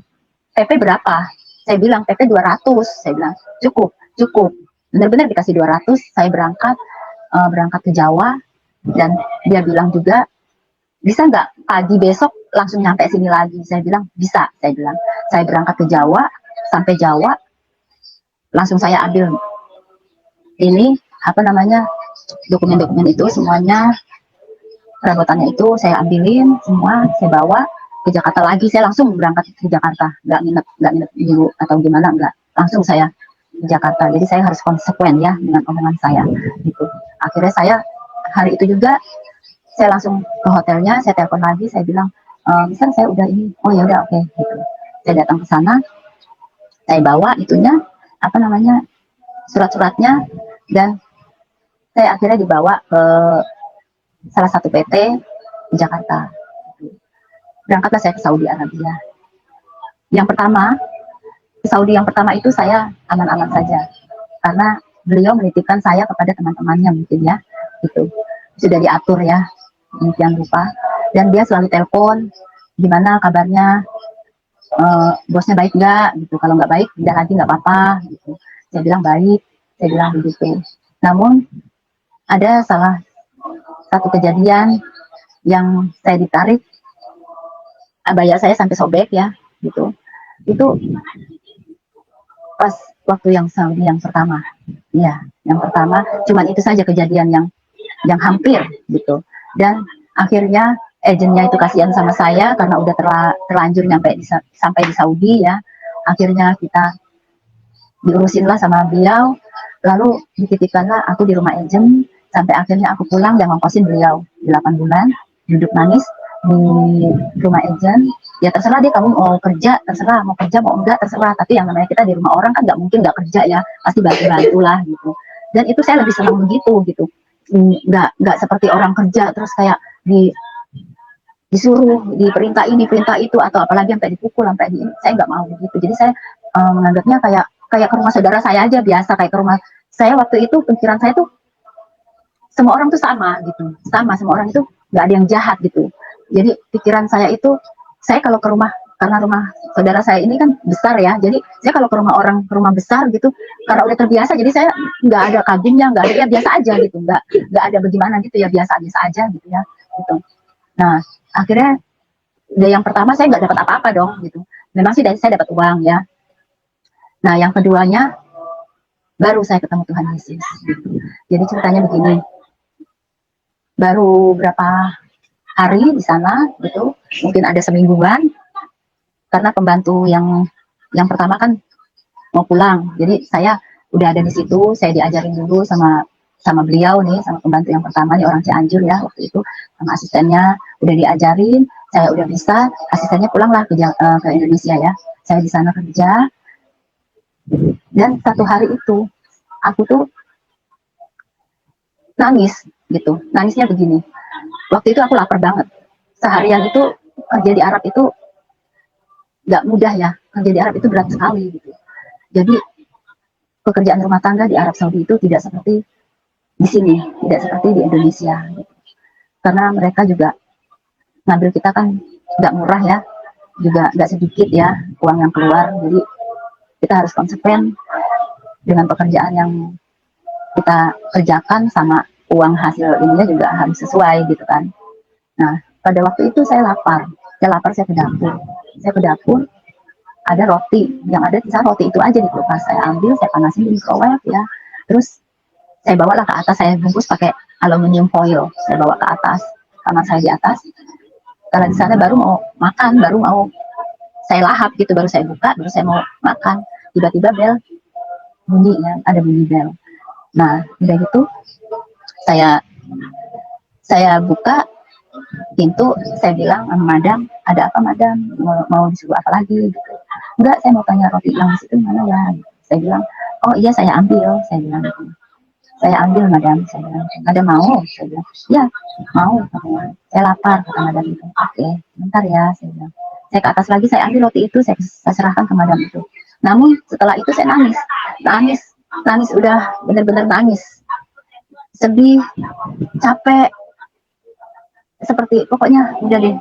PP berapa? Saya bilang PP 200. Saya bilang cukup. Benar-benar dikasih 200. Saya berangkat ke Jawa. Dan dia bilang juga, bisa nggak pagi besok langsung nyampe sini lagi? Saya bilang bisa. Saya berangkat ke Jawa, sampai Jawa langsung saya ambil ini apa namanya, dokumen-dokumen itu semuanya, perabotannya itu saya ambilin semua, saya bawa ke Jakarta lagi. Saya langsung berangkat ke Jakarta, nggak nginep dulu atau gimana, nggak, langsung saya ke Jakarta. Jadi saya harus konsekuen ya dengan omongan saya gitu. Akhirnya saya hari itu juga saya langsung ke hotelnya, saya telepon lagi, saya bilang, misal saya udah ini, oh ya udah oke gitu. Saya datang ke sana, saya bawa itunya apa namanya, surat-suratnya, dan saya akhirnya dibawa ke salah satu PT di Jakarta. Berangkatlah saya ke Saudi Arabia. Yang pertama, ke Saudi yang pertama itu saya aman-aman saja, karena beliau menitipkan saya kepada teman-temannya mungkin ya, gitu. Sudah diatur ya, demikian rupa. Dan dia selalu telepon, gimana kabarnya, bosnya baik nggak, gitu. Kalau nggak baik, pindah lagi nggak apa-apa, gitu. Saya bilang baik, saya bilang begitu. Namun ada salah satu kejadian yang saya ditarik, abaya saya sampai sobek ya, gitu. Itu pas waktu yang Saudi yang pertama, ya, yang pertama. Cuman itu saja kejadian yang hampir gitu. Dan akhirnya agennya itu kasihan sama saya karena udah terlanjur sampai di Saudi ya. Akhirnya kita diurusin lah sama beliau, lalu dititipkanlah aku di rumah agent sampai akhirnya aku pulang yang ngongkosin beliau 8 bulan duduk nangis di rumah agent. Ya terserah deh, kamu mau kerja terserah, mau kerja mau enggak terserah, tapi yang namanya kita di rumah orang kan nggak mungkin nggak kerja ya, pasti bantu-bantu lah gitu. Dan itu saya lebih senang begitu gitu, nggak seperti orang kerja terus kayak disuruh diperintah ini perintah itu, atau apalagi sampai dipukul sampai di ini. Saya nggak mau begitu. Jadi saya menganggapnya kayak ke rumah saudara saya aja, biasa kayak ke rumah saya. Waktu itu pikiran saya tuh semua orang tuh sama gitu, semua orang itu nggak ada yang jahat gitu. Jadi pikiran saya itu, saya kalau ke rumah, karena rumah saudara saya ini kan besar ya, jadi saya kalau ke rumah orang, ke rumah besar gitu, karena udah terbiasa, jadi saya nggak ada kagumnya, nggak ada, ya biasa aja gitu, nggak ada bagaimana gitu ya, biasa-biasa aja gitu ya gitu. Nah akhirnya yang pertama saya nggak dapat apa-apa dong gitu. Memang sih saya dapat uang ya, Nah, yang keduanya baru saya ketemu Tuhan Yesus. Gitu. Jadi ceritanya begini, baru berapa hari di sana, gitu, mungkin ada semingguan, karena pembantu yang pertama kan mau pulang, jadi saya udah ada di situ, saya diajarin dulu sama sama beliau nih, sama pembantu yang pertama nih, orang Cianjur ya waktu itu, sama asistennya udah diajarin, saya udah bisa, asistennya pulanglah ke Indonesia ya, saya di sana kerja, dan satu hari itu aku tuh nangis gitu, nangisnya begini, waktu itu aku lapar banget, seharian itu kerja di Arab itu nggak mudah ya, kerja di Arab itu berat sekali gitu. Jadi pekerjaan rumah tangga di Arab Saudi itu tidak seperti di sini, tidak seperti di Indonesia. Gitu. Karena mereka juga ngambil kita kan nggak murah ya, juga nggak sedikit ya uang yang keluar. Jadi kita harus konsekuen dengan pekerjaan yang kita kerjakan sama uang hasil ininya juga harus sesuai gitu kan. Nah pada waktu itu saya lapar, saya ke dapur, ada roti, yang ada di sana roti itu aja di kulkas, saya ambil, saya panasin di microwave ya, terus saya bawalah ke atas, saya bungkus pakai aluminium foil, saya bawa ke atas, kamar saya di atas, karena di sana baru mau makan, baru mau saya lahap gitu, baru saya buka, baru saya mau makan, tiba-tiba bel bunyi ya, ada bunyi bel. Nah udah gitu saya buka pintu, saya bilang sama madam, ada apa madam, mau disuruh apa lagi gitu. Enggak, saya mau tanya roti yang di situ mana ya. Saya bilang, oh iya saya ambil, saya bilang gitu. Saya ambil madam, saya bilang, madam mau, saya bilang, ya mau, saya lapar, kata madam itu. Oke, bentar ya, saya bilang. Saya ke atas lagi, saya ambil roti itu, saya serahkan ke madam itu. Namun setelah itu saya nangis, udah benar-benar nangis, sedih, capek, seperti pokoknya udah deh,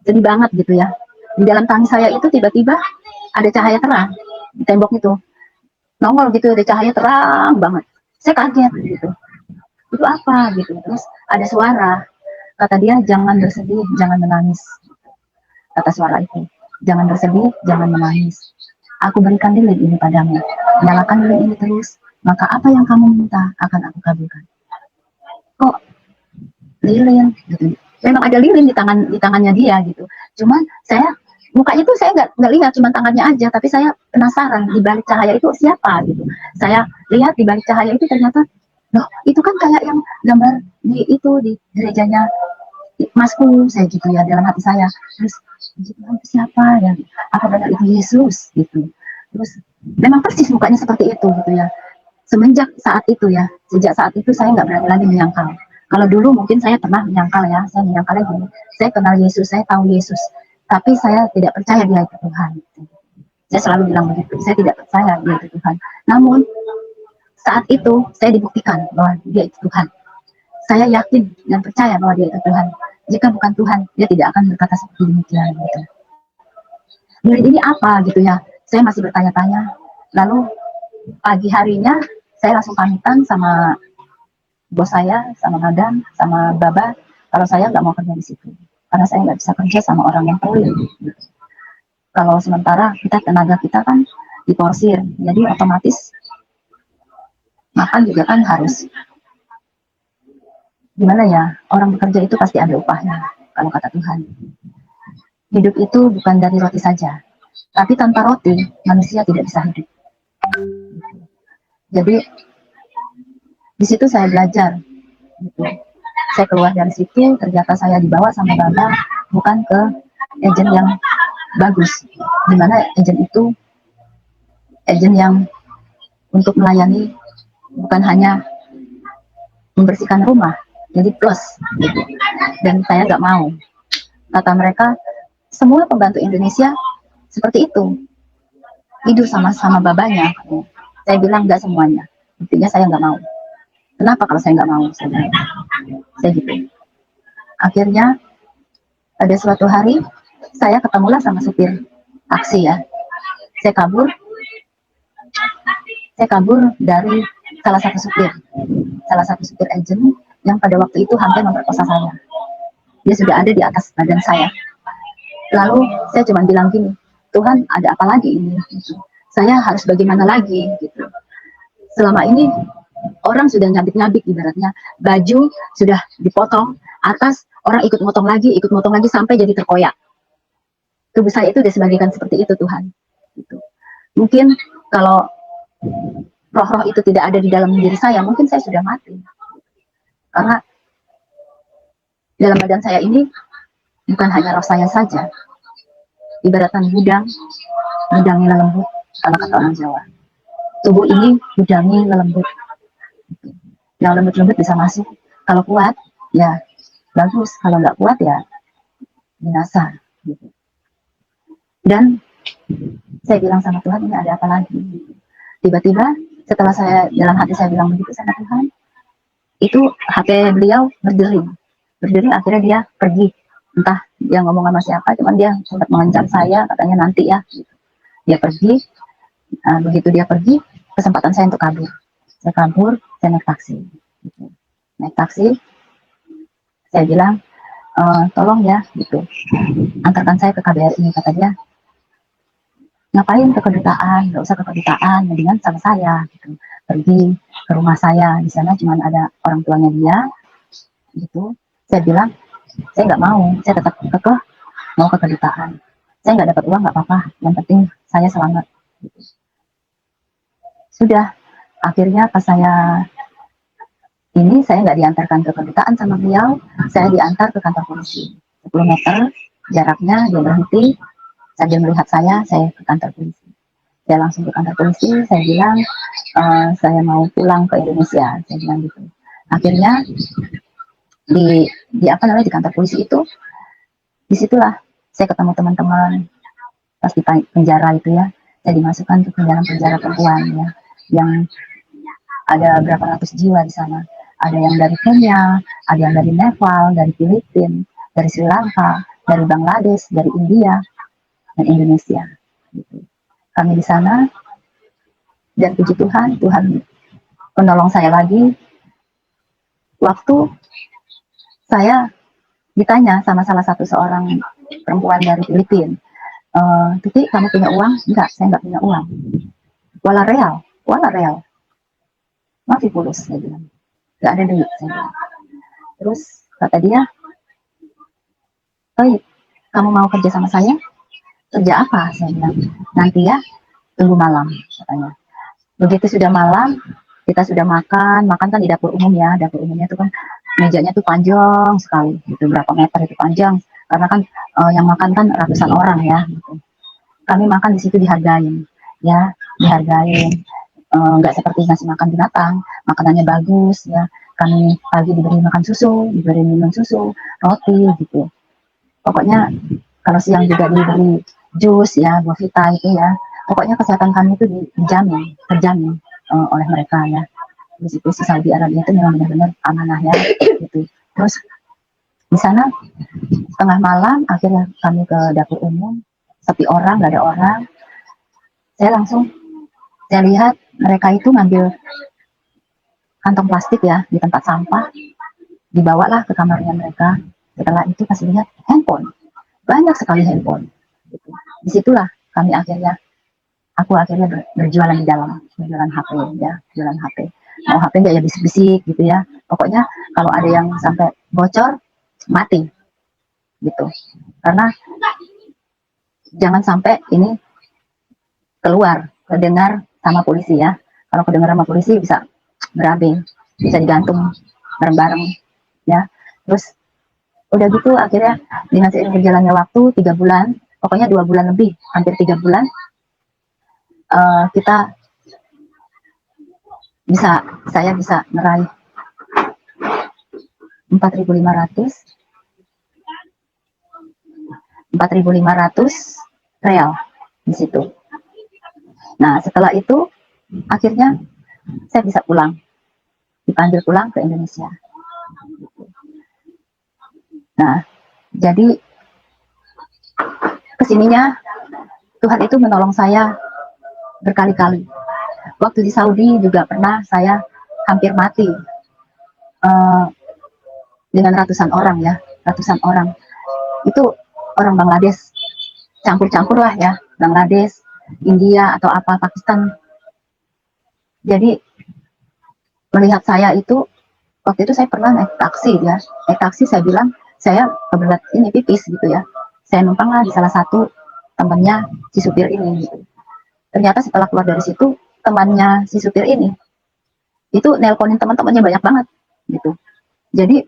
sedih banget gitu ya. Di dalam tangis saya itu tiba-tiba ada cahaya terang di tembok itu, nongol gitu, ada cahaya terang banget. Saya kaget gitu, itu apa gitu. Terus ada suara, kata dia, jangan bersedih, jangan menangis, kata suara itu, jangan bersedih, jangan menangis, aku berikan lilin ini padamu, nyalakan lilin ini terus, maka apa yang kamu minta akan aku kabulkan. Kok lilin gitu, memang ada lilin di tangannya dia gitu, cuman saya mukanya tuh saya nggak lihat, cuma tangannya aja, tapi saya penasaran di balik cahaya itu siapa gitu. Saya lihat di balik cahaya itu ternyata, loh itu kan kayak yang gambar di gerejanya masku, saya gitu ya dalam hati saya. Terus itu siapa ya, apa benar itu Yesus gitu. Terus memang persis mukanya seperti itu gitu ya. Sejak saat itu saya nggak berani lagi menyangkal. Kalau dulu mungkin saya pernah menyangkal ya, saya menyangkalnya gini, saya kenal Yesus, saya tahu Yesus, tapi saya tidak percaya dia itu Tuhan. Saya selalu bilang begitu, saya tidak percaya dia itu Tuhan. Namun saat itu saya dibuktikan bahwa dia itu Tuhan. Saya yakin dan percaya bahwa dia itu Tuhan. Jika bukan Tuhan, dia tidak akan berkata seperti demikian. Gitu. Dari ini apa gitu ya? Saya masih bertanya-tanya. Lalu pagi harinya saya langsung pamitan sama bos saya, sama madam, sama baba, kalau saya nggak mau kerja di situ, karena saya nggak bisa kerja sama orang yang pelit. Kalau sementara tenaga kita kan diporsir, jadi otomatis makan juga kan harus gimana ya, orang bekerja itu pasti ada upahnya, kalau kata Tuhan. Hidup itu bukan dari roti saja, tapi tanpa roti manusia tidak bisa hidup. Jadi di situ saya belajar gitu. Saya keluar dari situ, ternyata saya dibawa sama Baba bukan ke agen yang bagus, dimana agen itu agen yang untuk melayani, bukan hanya membersihkan rumah, jadi plus gitu. Dan saya nggak mau, kata mereka semua pembantu Indonesia seperti itu, tidur sama babanya. Saya bilang nggak semuanya, intinya saya nggak mau. Kenapa kalau saya nggak mau? Saya gitu. Akhirnya ada suatu hari saya ketemulah sama supir taksi ya. Saya kabur dari salah satu supir agent yang pada waktu itu hampir memperkosa saya. Dia sudah ada di atas badan saya. Lalu saya cuma bilang gini, Tuhan ada apa lagi ini? saya harus bagaimana lagi gitu. Selama ini orang sudah nyabik-nyabik, ibaratnya baju sudah dipotong atas, orang ikut motong lagi sampai jadi terkoyak. Tubuh saya itu disebabkan seperti itu, Tuhan gitu. Mungkin kalau roh-roh itu tidak ada di dalam diri saya, mungkin saya sudah mati, karena dalam badan saya ini bukan hanya roh saya saja, ibaratkan gudangnya lembut, kalau kata orang Jawa. Tubuh ini gudangnya lembut, yang lembut-lembut bisa masuk. Kalau kuat ya bagus, kalau nggak kuat ya binasa gitu. Dan saya bilang sama Tuhan, ini ada apa lagi? Tiba-tiba setelah saya dalam hati saya bilang begitu sama Tuhan, itu HP beliau berdering, akhirnya dia pergi. Entah dia ngomong sama siapa, cuman dia sempat mengancam saya, katanya nanti ya gitu. Dia pergi. Begitu dia pergi, kesempatan saya untuk kabur. Saya kabur, saya naik taksi gitu. Naik taksi, saya bilang, tolong ya gitu, antarkan saya ke KBRI. Kata dia, ngapain ke kedutaan, nggak usah ke kedutaan, mendingan sama saya gitu. Pergi ke rumah saya, di sana cuma ada orang tuanya dia gitu. Saya bilang, saya nggak mau, saya tetap kekeh mau ke kedutaan. Saya nggak dapat uang nggak apa-apa, yang penting saya selamat gitu. Sudah, akhirnya pas saya nggak diantarkan ke kedutaan sama beliau, saya diantar ke kantor polisi 10 meter jaraknya. Dia berhenti sambil melihat saya ke kantor polisi. Saya langsung ke kantor polisi, saya bilang, saya mau pulang ke Indonesia, saya bilang gitu. Akhirnya di apa namanya, di kantor polisi itu, disitulah saya ketemu teman-teman. Pas di penjara itu ya, saya dimasukkan ke penjara perempuan ya, yang ada berapa ratus jiwa di sana. Ada yang dari Kenya, ada yang dari Nepal, dari Filipina, dari Sri Lanka, dari Bangladesh, dari India, dan Indonesia gitu. Kami di sana, dan puji Tuhan, Tuhan menolong saya lagi. Waktu saya ditanya sama salah satu seorang perempuan dari Filipina, Tuti, kamu punya uang? Enggak, saya enggak punya uang. Wala real, masih pulus, saya bilang. Enggak ada duit, saya bilang. Terus kata dia, "Oi, kamu mau kerja sama saya?" "Kerja apa?" Saya bilang. "Nanti ya, tunggu malam," katanya. Begitu sudah malam, kita sudah makan kan di dapur umum ya. Dapur umumnya itu kan mejanya tuh panjang sekali, itu berapa meter itu panjang. Karena kan yang makan kan ratusan orang ya. Gitu. Kami makan di situ dihargain, ya, dihargain. Nggak seperti ngasih makan binatang, makanannya bagus ya. Kami pagi diberi makan susu, diberi minum susu, roti gitu. Pokoknya kalau siang juga diberi jus ya, buah vita itu ya. Pokoknya kesehatan kami itu terjamin oleh mereka ya. Di situ si Saudi Arabia itu memang benar-benar amanah ya gitu. Terus di sana tengah malam akhirnya kami ke dapur umum, sepi orang, nggak ada orang. Saya lihat mereka itu ngambil kantong plastik ya di tempat sampah, dibawalah ke kamarnya mereka. Setelah itu kasih lihat handphone, banyak sekali handphone. Gitu. Disitulah aku akhirnya berjualan di dalam, berjualan HP ya, jualan HP. Mau HP nggak ya bisik-bisik gitu ya. Pokoknya kalau ada yang sampai bocor, mati gitu. Karena jangan sampai ini kedengar sama polisi ya. Kalau kedengar sama polisi bisa berabe, bisa digantung bareng-bareng ya. Terus udah gitu akhirnya dengan seiring berjalannya waktu 3 bulan, pokoknya 2 bulan lebih, hampir 3 bulan, saya bisa meraih 4.500 real di situ. Nah setelah itu akhirnya saya bisa pulang, dipanggil pulang ke Indonesia. Nah jadi kesininya Tuhan itu menolong saya berkali-kali. Waktu di Saudi juga pernah saya hampir mati dengan ratusan orang ya, ratusan orang. Itu orang Bangladesh, campur-campur lah ya, Bangladesh, India atau apa Pakistan. Jadi melihat saya itu, waktu itu saya pernah naik taksi ya, naik taksi saya bilang saya kebelet ini pipis gitu ya, saya numpang lah di salah satu temannya si supir ini gitu. Ternyata setelah keluar dari situ, temannya si supir ini itu nelponin teman-temannya banyak banget gitu. Jadi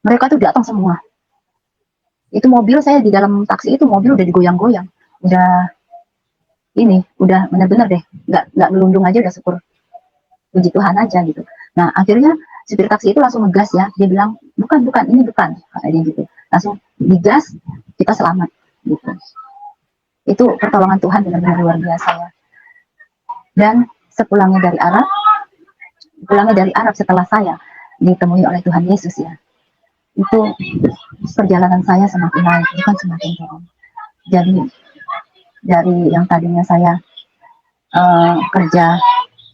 mereka tuh datang semua. Itu mobil saya di dalam taksi itu, mobil udah digoyang-goyang, udah ini, udah bener-bener deh, nggak melundung aja udah syukur, puji Tuhan aja gitu. Nah akhirnya supir taksi itu langsung ngegas ya, dia bilang bukan bukan ini bukan, kata dia gitu, langsung digas, kita selamat gitu. Itu pertolongan Tuhan benar-benar luar biasa ya. Dan sepulangnya dari Arab setelah saya ditemui oleh Tuhan Yesus ya, itu perjalanan saya semakin naik, bukan semakin turun. Jadi dari yang tadinya saya kerja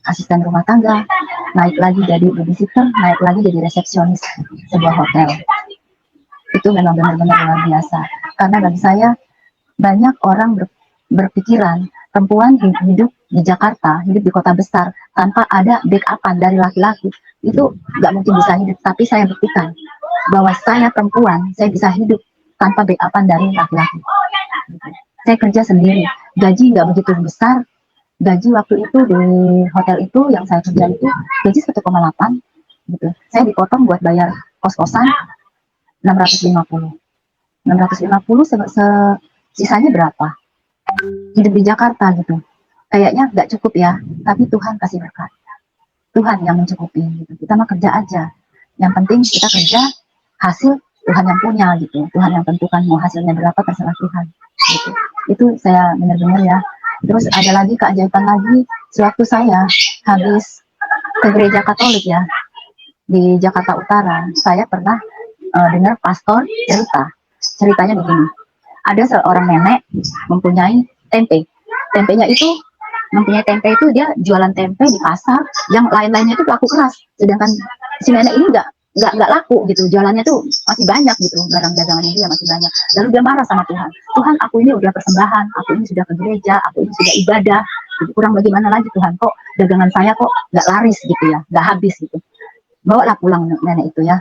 asisten rumah tangga, naik lagi jadi babysitter, naik lagi jadi resepsionis sebuah hotel. Itu memang benar-benar luar biasa. Karena bagi saya, banyak orang berpikiran perempuan hidup di Jakarta, hidup di kota besar, tanpa ada backupan dari laki-laki, itu nggak mungkin bisa hidup. Tapi saya buktikan bahwa saya perempuan, saya bisa hidup tanpa backupan dari laki-laki. Saya kerja sendiri, gaji nggak begitu besar. Gaji waktu itu di hotel itu yang saya kerja itu gaji 1,8 gitu. Saya dipotong buat bayar kos-kosan 650. 650 sisanya berapa? Hidup di Jakarta gitu. Kayaknya nggak cukup ya, tapi Tuhan kasih berkat. Tuhan yang mencukupi gitu. Kita mah kerja aja. Yang penting kita kerja, hasil Tuhan yang punya gitu. Tuhan yang tentukan mau hasilnya berapa terserah Tuhan gitu. Itu saya benar-benar ya. Terus ada lagi keajaiban lagi, sewaktu saya habis ke gereja Katolik ya di Jakarta Utara, saya pernah dengar pastor ceritanya begini. Ada seorang nenek mempunyai tempe. Tempenya itu dia jualan tempe di pasar, yang lain-lainnya itu laku keras. Sedangkan si nenek ini nggak laku gitu, jualannya tuh masih banyak gitu, barang dagangannya dia masih banyak. Lalu dia marah sama Tuhan, Tuhan aku ini udah persembahan, aku ini sudah ke gereja, aku ini sudah ibadah, gitu. Kurang bagaimana lagi Tuhan, kok dagangan saya kok nggak laris gitu ya, nggak habis gitu. Bawalah pulang nenek itu ya,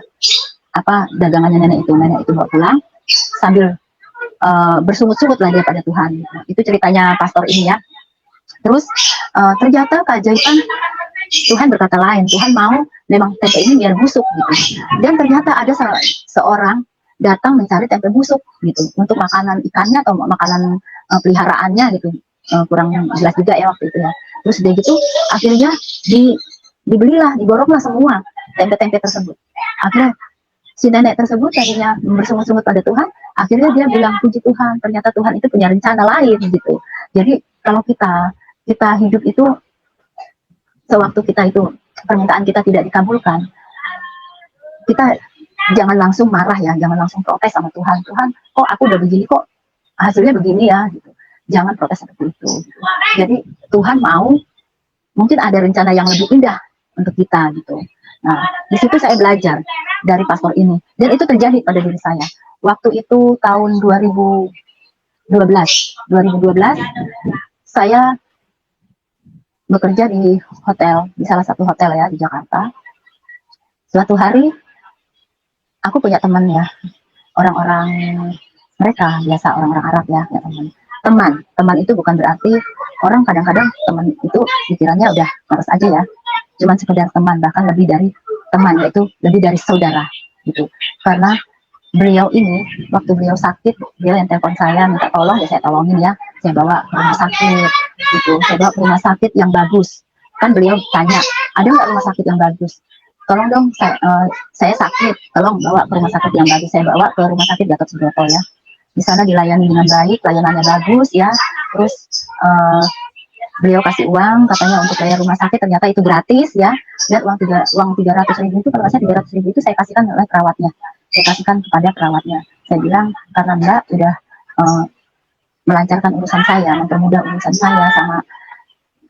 apa dagangannya nenek itu bawa pulang sambil bersungut-sungut lah dia pada Tuhan. Itu ceritanya pastor ini ya. Terus ternyata keajaiban Tuhan berkata lain. Tuhan mau memang tempe ini biar busuk gitu. Dan ternyata ada seorang datang mencari tempe busuk gitu untuk makanan ikannya atau makanan peliharaannya gitu. Kurang jelas juga ya waktu itu ya. Terus dia gitu akhirnya diboronglah semua tempe-tempe tersebut. Akhirnya si nenek tersebut tadinya bersungut-sungut pada Tuhan, akhirnya dia bilang puji Tuhan, ternyata Tuhan itu punya rencana lain gitu. Jadi kalau kita hidup itu, sewaktu kita itu permintaan kita tidak dikabulkan, kita jangan langsung marah ya, jangan langsung protes sama Tuhan. Tuhan, kok aku udah begini kok hasilnya begini ya gitu. Jangan protes seperti itu. Gitu. Jadi Tuhan mau, mungkin ada rencana yang lebih indah untuk kita gitu. Nah, di situ saya belajar dari pastor ini, dan itu terjadi pada diri saya. Waktu itu tahun 2012, saya bekerja di hotel, di salah satu hotel ya di Jakarta. Suatu hari aku punya teman ya, orang-orang mereka biasa orang-orang Arab ya, teman itu bukan berarti orang, kadang-kadang teman itu pikirannya udah harus aja ya, cuman sekedar teman, bahkan lebih dari teman, yaitu lebih dari saudara gitu. Karena beliau ini waktu beliau sakit, dia yang telepon saya minta tolong, ya saya tolongin ya, saya bawa ke rumah sakit gitu, saya bawa ke rumah sakit yang bagus. Kan beliau tanya, ada nggak rumah sakit yang bagus, tolong dong, saya sakit, tolong bawa ke rumah sakit yang bagus. Saya bawa ke rumah sakit Gatot Subroto ya, di sana dilayani dengan baik, layanannya bagus ya. Terus beliau kasih uang katanya untuk bayar rumah sakit, ternyata itu gratis ya. Dan uang 300.000 itu, kalau saya 300.000 itu saya kasihkan oleh perawatnya, saya kasihkan kepada perawatnya. Saya bilang karena Mbak udah melancarkan urusan saya, mempermudah urusan saya sama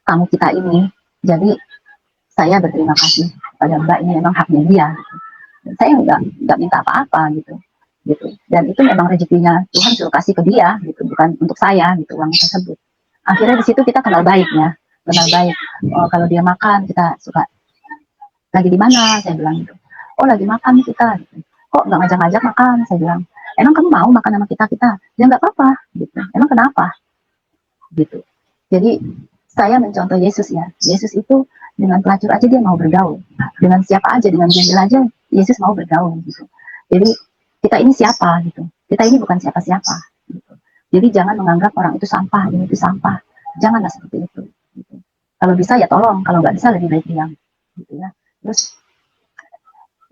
tamu kita ini, jadi saya berterima kasih pada Mbak, ini memang haknya dia. Saya nggak minta apa-apa gitu. Dan itu memang rezekinya Tuhan suruh kasih ke dia gitu, bukan untuk saya gitu uang tersebut. Akhirnya di situ kita kenal baik ya, kenal baik. Oh, kalau dia makan kita suka, lagi di mana, saya bilang gitu. Oh lagi makan kita, gitu. Kok nggak ngajak-ngajak makan, saya bilang. Emang kamu mau makan sama kita? Ya nggak apa-apa, gitu. Emang kenapa, gitu. Jadi saya mencontoh Yesus ya. Yesus itu dengan pelacur aja dia mau bergaul, dengan siapa aja, dengan jendela aja Yesus mau bergaul gitu. Jadi kita ini siapa gitu, kita ini bukan siapa-siapa gitu. Jadi jangan menganggap orang itu sampah, ini itu sampah, janganlah seperti itu gitu. Kalau bisa ya tolong, kalau nggak bisa lebih baik diam gitu ya. Terus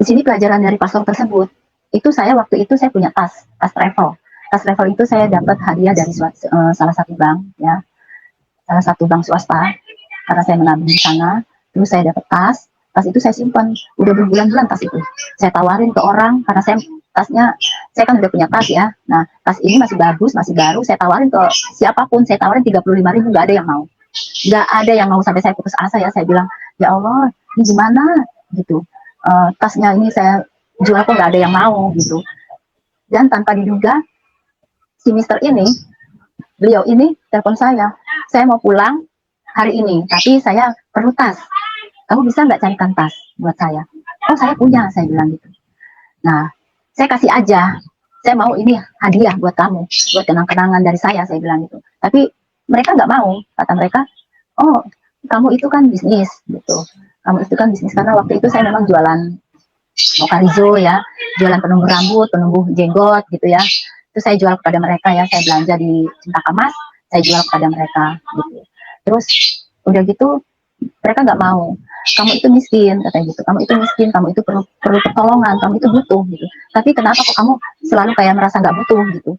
di sini pelajaran dari pastor tersebut, itu saya waktu itu saya punya tas travel. Tas travel itu saya dapat hadiah dari salah satu bank ya, salah satu bank swasta, karena saya menabung di sana. Terus saya dapat tas itu saya simpan, udah berbulan-bulan tas itu. Saya tawarin ke orang karena tasnya, saya kan udah punya tas ya. Nah, tas ini masih bagus, masih baru, saya tawarin ke siapapun, saya tawarin 35.000, nggak ada yang mau. Nggak ada yang mau, sampai saya putus asa ya, saya bilang, ya Allah, ini gimana gitu. Tasnya ini saya jual kok nggak ada yang mau gitu. Dan tanpa diduga, si Mister ini, beliau ini telepon saya mau pulang hari ini, tapi saya perlu tas. Kamu bisa nggak carikan tas buat saya? Oh saya punya, saya bilang gitu. Nah, saya kasih aja. Saya mau ini hadiah buat kamu, buat kenang-kenangan dari saya bilang gitu. Tapi mereka nggak mau, kata mereka, oh kamu itu kan bisnis gitu. Kamu itu kan bisnis, karena waktu itu saya memang jualan Mokarizo ya, jualan penumbuh rambut, penumbuh jenggot gitu ya. Itu saya jual kepada mereka ya, saya belanja di Cempaka Mas, saya jual kepada mereka gitu. Terus udah gitu mereka nggak mau, kamu itu miskin katanya gitu, kamu itu miskin, kamu itu perlu pertolongan, kamu itu butuh gitu. Tapi kenapa kok kamu selalu kayak merasa nggak butuh gitu?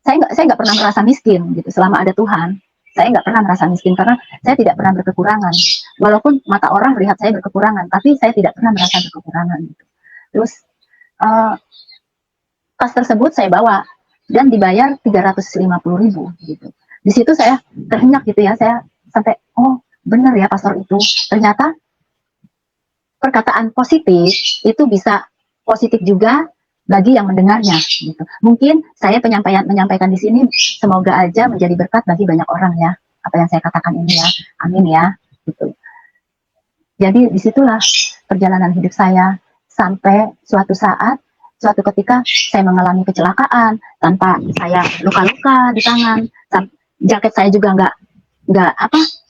Saya nggak pernah merasa miskin gitu selama ada Tuhan. Saya nggak pernah merasa miskin karena saya tidak pernah berkekurangan. Walaupun mata orang melihat saya berkekurangan, tapi saya tidak pernah merasa berkekurangan gitu. Terus tas tersebut saya bawa dan dibayar 350.000 gitu. Di situ saya terhenyak gitu ya, saya sampai oh benar ya pastor itu, ternyata perkataan positif itu bisa positif juga bagi yang mendengarnya gitu. Mungkin saya menyampaikan di sini semoga aja menjadi berkat bagi banyak orang ya, apa yang saya katakan ini ya, amin ya gitu. Jadi disitulah perjalanan hidup saya sampai suatu ketika saya mengalami kecelakaan tanpa saya luka-luka di tangan, jaket saya juga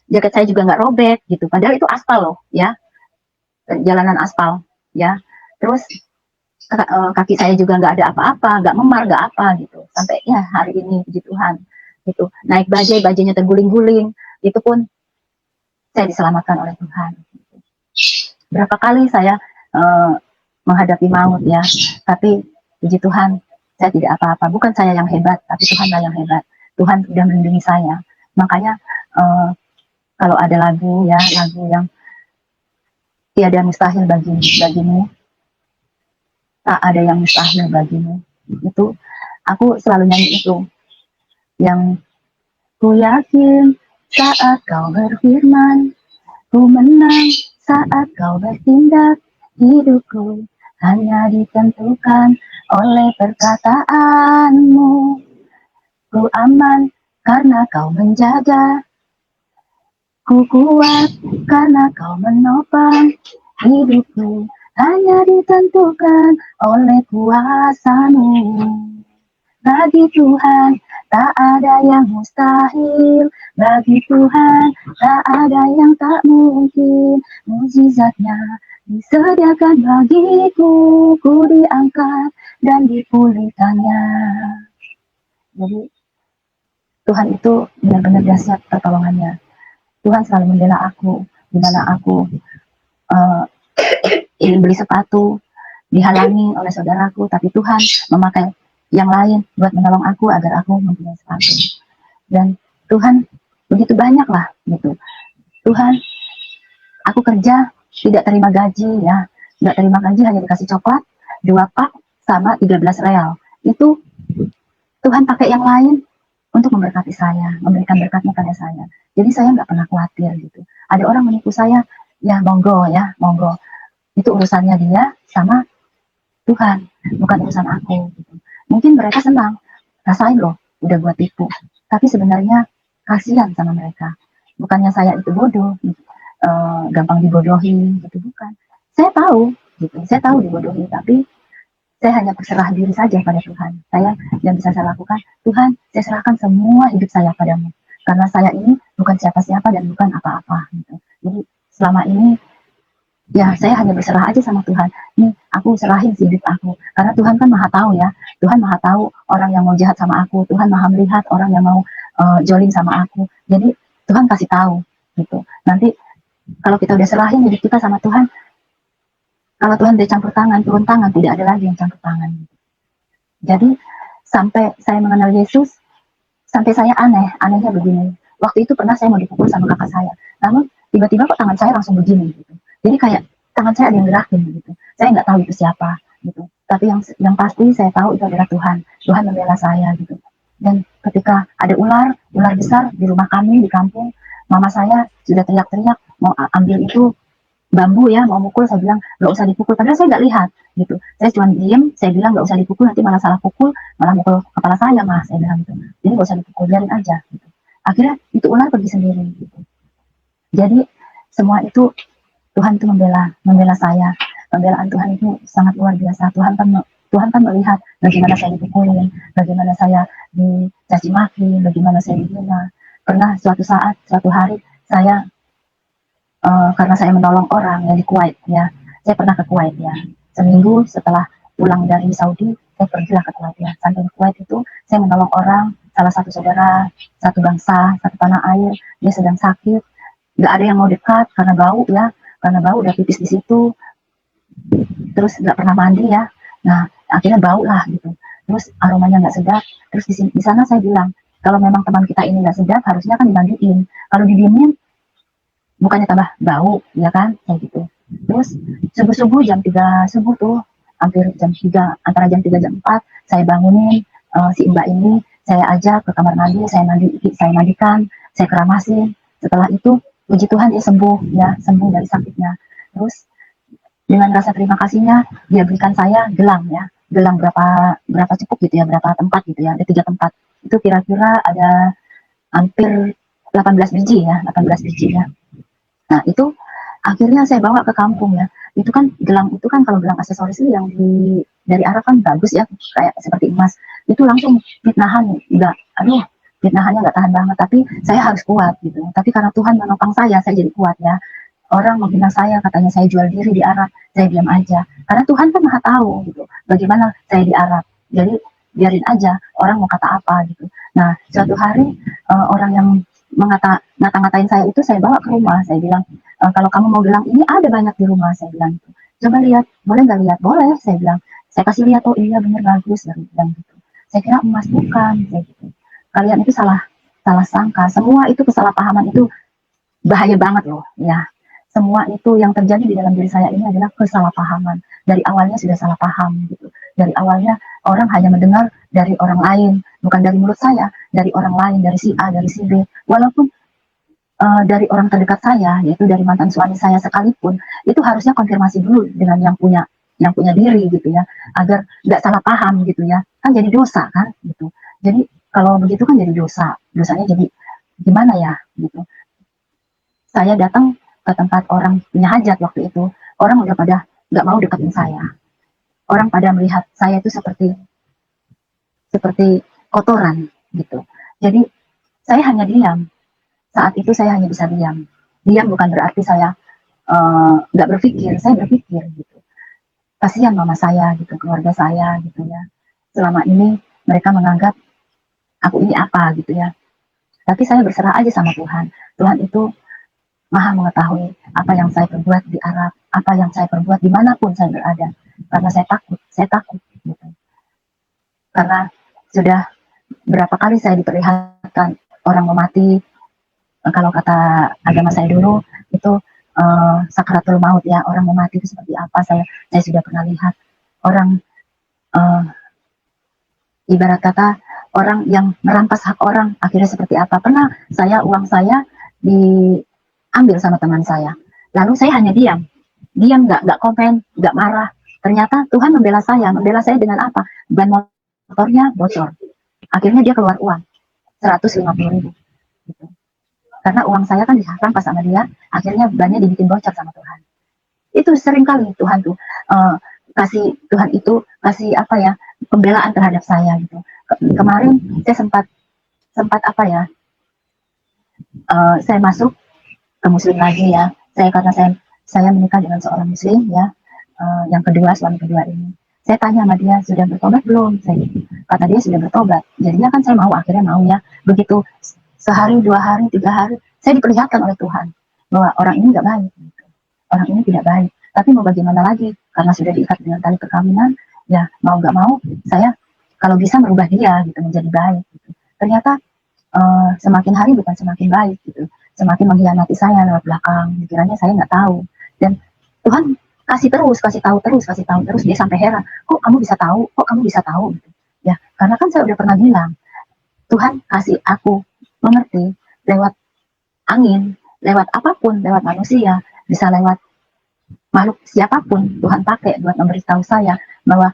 jaket saya juga nggak robek gitu, padahal itu aspal loh ya, jalanan aspal ya. Terus kaki saya juga nggak ada apa-apa, nggak memar, nggak apa gitu, sampai ya hari ini puji Tuhan gitu, naik bajainya terguling-guling, itu pun saya diselamatkan oleh Tuhan. Berapa kali saya menghadapi maut ya, tapi puji Tuhan saya tidak apa-apa. Bukan saya yang hebat, tapi Tuhanlah yang hebat. Tuhan sudah melindungi saya. Makanya kalau ada lagu yang tiada mustahil bagimu, tak ada yang mustahil bagimu, itu aku selalu nyanyi itu, yang ku yakin saat kau berfirman, ku menang saat kau bertindak, hidupku hanya ditentukan oleh perkataanmu. Ku aman karena kau menjaga, ku kuat karena kau menopang, hidupku hanya ditentukan oleh kuasa-Mu. Bagi Tuhan tak ada yang mustahil, bagi Tuhan tak ada yang tak mungkin. Mukjizatnya disediakan bagiku, ku diangkat dan dipulihkannya. Jadi Tuhan itu benar-benar dahsyat pertolongannya. Tuhan selalu membela aku, di mana aku ingin beli sepatu, dihalangi oleh saudaraku, tapi Tuhan memakai yang lain buat menolong aku agar aku mempunyai sepatu. Dan Tuhan begitu banyak lah gitu. Tuhan, aku kerja tidak terima gaji ya, tidak terima gaji, hanya dikasih coklat 2 pak sama 13 real. Itu Tuhan pakai yang lain untuk memberkati saya, memberikan berkatnya pada saya. Jadi saya nggak pernah khawatir gitu. Ada orang menipu saya, ya monggo ya, monggo. Itu urusannya dia sama Tuhan, bukan urusan aku gitu. Mungkin mereka senang, rasain loh udah buat tipu, tapi sebenarnya kasihan sama mereka. Bukannya saya itu bodoh, gampang dibodohi gitu, bukan. Saya tahu gitu, saya tahu dibodohi, tapi saya hanya berserah diri saja pada Tuhan. Saya yang bisa saya lakukan, Tuhan, saya serahkan semua hidup saya padamu. Karena saya ini bukan siapa-siapa dan bukan apa-apa. Gitu. Jadi selama ini ya saya hanya berserah aja sama Tuhan. Nih aku serahin si hidup aku. Karena Tuhan kan maha tahu ya. Tuhan maha tahu orang yang mau jahat sama aku. Tuhan maha melihat orang yang mau jolim sama aku. Jadi Tuhan kasih tahu gitu. Nanti kalau kita udah serahin hidup kita sama Tuhan, kalau Tuhan udah campur tangan, turun tangan, tidak ada lagi yang campur tangan. Jadi sampai saya mengenal Yesus, sampai saya anehnya begini. Waktu itu pernah saya mau dipukul sama kakak saya, namun tiba-tiba kok tangan saya langsung begini gitu. Jadi kayak tangan saya ada yang gerakin gitu. Saya nggak tahu itu siapa gitu. Tapi yang pasti saya tahu itu adalah Tuhan. Tuhan membela saya gitu. Dan ketika ada ular besar di rumah kami di kampung, mama saya sudah teriak-teriak mau ambil itu bambu ya, mau mukul. Saya bilang nggak usah dipukul, padahal saya nggak lihat gitu. Saya cuma diem, saya bilang nggak usah dipukul, nanti malah salah pukul, malah mukul kepala saya mas, saya bilang gitu. Jadi nggak usah dipukul, biarin aja gitu. Akhirnya itu ular pergi sendiri gitu. Jadi semua itu Tuhan itu membela saya. Pembelaan Tuhan itu sangat luar biasa. Tuhan kan melihat bagaimana saya dipukulin, bagaimana saya dicaci maki, bagaimana saya dihina. Pernah suatu hari saya karena saya menolong orang yang di Kuwait ya, saya pernah ke Kuwait ya. Seminggu setelah pulang dari Saudi, saya pergilah ke Kuwait ya. Sampai di Kuwait itu saya menolong orang, salah satu saudara, satu bangsa, satu tanah air, dia sedang sakit, nggak ada yang mau dekat karena bau ya, karena bau udah pipis di situ, terus nggak pernah mandi ya. Nah akhirnya bau lah gitu, terus aromanya nggak sedap. Terus di sana saya bilang, kalau memang teman kita ini nggak sedap, harusnya kan dimandiin. Kalau didiemin bukannya tambah bau ya kan, kayak gitu. Terus subuh jam 3 subuh tuh, hampir jam 3, antara jam 3 jam 4 saya bangunin si mbak ini, saya ajak ke kamar mandi, saya mandikan, saya keramasin. Setelah itu puji Tuhan dia sembuh ya, sembuh dari sakitnya. Terus dengan rasa terima kasihnya dia berikan saya gelang ya, gelang berapa cukup gitu ya, berapa tempat gitu ya, ada 3 tempat. Itu kira-kira ada hampir 18 biji ya, 18 biji ya. Nah itu akhirnya saya bawa ke kampung ya. Itu kan gelang itu kan, kalau gelang aksesoris itu yang dari Arab kan bagus ya, kayak seperti emas. Itu langsung fitnahan, fitnahannya nggak tahan banget. Tapi saya harus kuat gitu. Tapi karena Tuhan menopang saya jadi kuat ya. Orang menghina saya, katanya saya jual diri di Arab, saya diam aja. Karena Tuhan kan maha tahu gitu, bagaimana saya di Arab. Jadi biarin aja orang mau kata apa gitu. Nah suatu hari orang yang ngata-ngatain saya itu saya bawa ke rumah. Saya bilang, kalau kamu mau gelang ini ada banyak di rumah, saya bilang gitu. Coba lihat, boleh nggak lihat? Boleh, saya bilang. Saya kasih lihat, oh iya bener bagus, saya bilang gitu. Saya kira emas, bukan, saya gitu. Kalian itu salah sangka. Semua itu kesalahpahaman itu bahaya banget loh, ya. Semua itu yang terjadi di dalam diri saya ini adalah kesalahpahaman. Dari awalnya sudah salah paham gitu. Dari awalnya orang hanya mendengar dari orang lain, bukan dari mulut saya, dari orang lain, dari si A, dari si B. Walaupun dari orang terdekat saya, yaitu dari mantan suami saya sekalipun, itu harusnya konfirmasi dulu dengan yang punya diri gitu ya, agar nggak salah paham gitu ya. Kan jadi dosa kan gitu. Jadi kalau begitu kan jadi dosa. Dosanya jadi gimana ya gitu. Saya datang ke tempat orang punya hajat waktu itu, orang udah pada nggak mau deketin saya. Orang pada melihat saya itu seperti kotoran gitu. Jadi saya hanya diam. Saat itu saya hanya bisa diam. Diam bukan berarti saya nggak berpikir, saya berpikir gitu. Kasihan mama saya gitu, keluarga saya gitu ya. Selama ini mereka menganggap aku ini apa gitu ya. Tapi saya berserah aja sama Tuhan. Tuhan itu maha mengetahui apa yang saya perbuat di Arab, apa yang saya perbuat dimanapun saya berada. Karena saya takut gitu. Karena sudah berapa kali saya diperlihatkan orang mau mati, kalau kata agama saya dulu itu sakaratul maut ya, orang mau mati itu seperti apa, saya sudah pernah lihat. Orang ibarat kata orang yang merampas hak orang akhirnya seperti apa. Pernah uang saya diambil sama teman saya, lalu saya hanya diam nggak komen, nggak marah. Ternyata Tuhan membela saya dengan apa? Ban motornya bocor, akhirnya dia keluar uang 150.000. gitu. Karena uang saya kan dirampas sama dia, akhirnya banyak dibikin bocor sama Tuhan. Itu sering kali Tuhan tuh Tuhan itu kasih apa ya, pembelaan terhadap saya gitu. Kemarin saya sempat sempat apa ya, saya masuk ke Muslim lagi ya. Karena saya menikah dengan seorang Muslim ya, yang kedua, suami kedua ini. Saya tanya sama dia, sudah bertobat belum? Kata dia sudah bertobat. Jadinya kan saya mau, akhirnya mau ya. Begitu sehari, 2 hari, 3 hari, saya diperlihatkan oleh Tuhan bahwa orang ini nggak baik. Gitu. Orang ini tidak baik. Tapi mau bagaimana lagi? Karena sudah diikat dengan tali perkawinan, ya mau nggak mau, saya kalau bisa merubah dia gitu menjadi baik. Gitu. Ternyata semakin hari bukan semakin baik gitu, semakin mengkhianati saya lewat belakang. Dikiranya saya nggak tahu, dan Tuhan kasih tahu terus, dia sampai heran, kok kamu bisa tahu, gitu ya. Karena kan saya udah pernah bilang, Tuhan kasih aku mengerti lewat angin, lewat apapun, lewat manusia, bisa lewat makhluk siapapun, Tuhan pakai buat memberitahu saya bahwa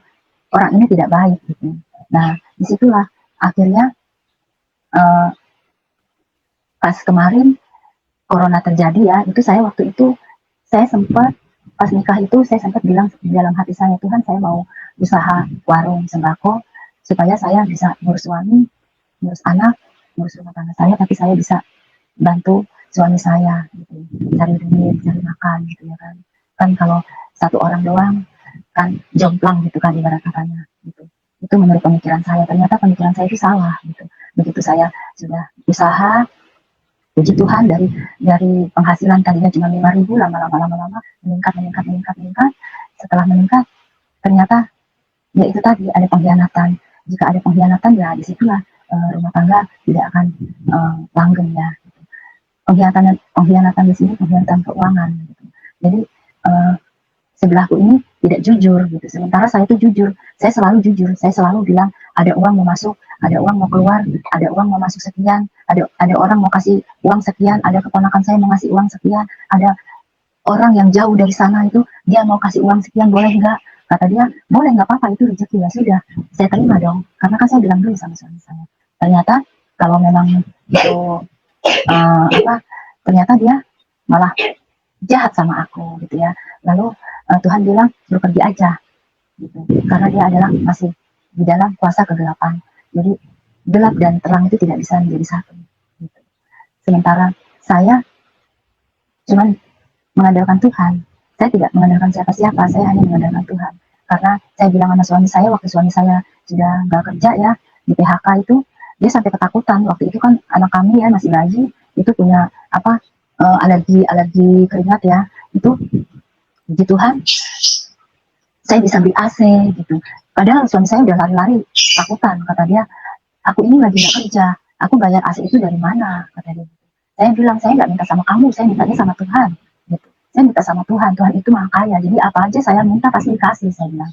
orang ini tidak baik gitu. Nah, disitulah akhirnya pas kemarin corona terjadi ya, itu saya waktu itu saya sempat pas nikah itu saya sempat bilang di dalam hati saya, Tuhan, saya mau usaha warung sembako supaya saya bisa ngurus suami, ngurus anak, ngurus rumah tangga saya, tapi saya bisa bantu suami saya gitu, cari duit, cari makan gitu ya kan. Kan kalau satu orang doang kan jomplang gitu kan ibarat katanya gitu. Itu menurut pemikiran saya, ternyata pemikiran saya itu salah gitu. Begitu saya sudah usaha, puji Tuhan, dari penghasilan tadinya cuma 5.000, lama-lama meningkat. Setelah meningkat, ternyata ya itu tadi ada pengkhianatan. Jika ada pengkhianatan, ya disitulah rumah tangga tidak akan langgeng ya. Pengkhianatan di sini pengkhianatan keuangan. Gitu. Jadi sebelahku ini tidak jujur gitu. Sementara saya itu jujur, saya selalu jujur, saya selalu bilang ada uang mau masuk, ada uang mau keluar, ada uang mau masuk sekian, ada orang mau kasih uang sekian, ada keponakan saya mau ngasih uang sekian, ada orang yang jauh dari sana itu dia mau kasih uang sekian, boleh nggak? Kata dia, boleh, nggak apa-apa, itu rezeki. Ya sudah, saya terima dong, karena kan saya bilang dulu sama suami saya. Ternyata kalau memang itu ternyata dia malah jahat sama aku gitu ya. Lalu Tuhan bilang suruh pergi aja gitu, karena dia adalah masih di dalam kuasa kegelapan. Jadi gelap dan terang itu tidak bisa menjadi satu gitu. Sementara saya cuman mengandalkan Tuhan, saya tidak mengandalkan siapa-siapa, saya hanya mengandalkan Tuhan. Karena saya bilang sama suami saya, waktu suami saya sudah nggak kerja ya, di PHK itu, dia sampai ketakutan. Waktu itu kan anak kami ya masih bayi, itu punya alergi keringat ya. Itu puji Tuhan, saya bisa beli AC gitu. Padahal suami saya udah lari-lari, takutan. Kata dia, aku ini lagi nggak kerja, aku bayar AC itu dari mana? Kata dia. Saya bilang, saya nggak minta sama kamu, saya mintanya sama Tuhan. Gitu. Saya minta sama Tuhan, Tuhan itu maha kaya, jadi apa aja saya minta pasti dikasih, saya bilang.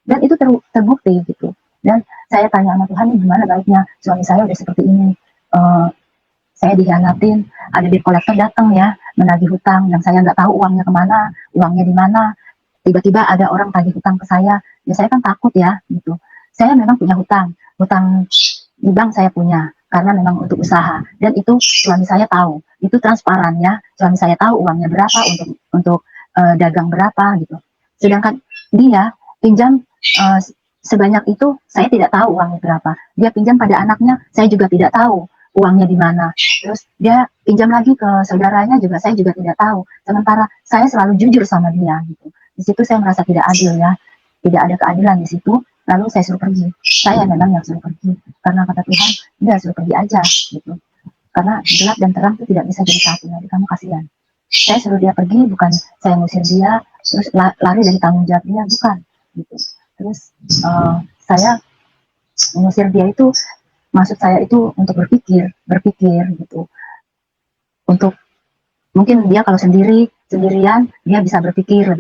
Dan itu terbukti gitu. Dan saya tanya sama Tuhan, gimana baiknya suami saya udah seperti ini. Saya dihianatin, ada debt collector datang ya, menagih hutang yang saya nggak tahu uangnya kemana, uangnya di mana. Tiba-tiba ada orang tagih hutang ke saya, ya saya kan takut ya gitu. Saya memang punya hutang di bank saya punya, karena memang untuk usaha, dan itu suami saya tahu, itu transparan ya, suami saya tahu uangnya berapa untuk dagang berapa gitu. Sedangkan dia pinjam sebanyak itu, saya tidak tahu uangnya berapa. Dia pinjam pada anaknya, saya juga tidak tahu uangnya di mana. Terus dia pinjam lagi ke saudaranya juga, saya juga tidak tahu. Sementara saya selalu jujur sama dia gitu. Di situ saya merasa tidak adil ya, tidak ada keadilan di situ. Lalu saya suruh pergi. Saya memang yang suruh pergi, karena kata Tuhan, udah suruh pergi aja gitu. Karena gelap dan terang itu tidak bisa jadi satu. Jadi kamu kasihan. Saya suruh dia pergi, bukan saya ngusir dia, terus lari dari tanggung jawab dia, bukan gitu. Terus saya mengusir dia itu, maksud saya itu untuk berpikir gitu. Untuk mungkin dia kalau sendirian, dia bisa berpikir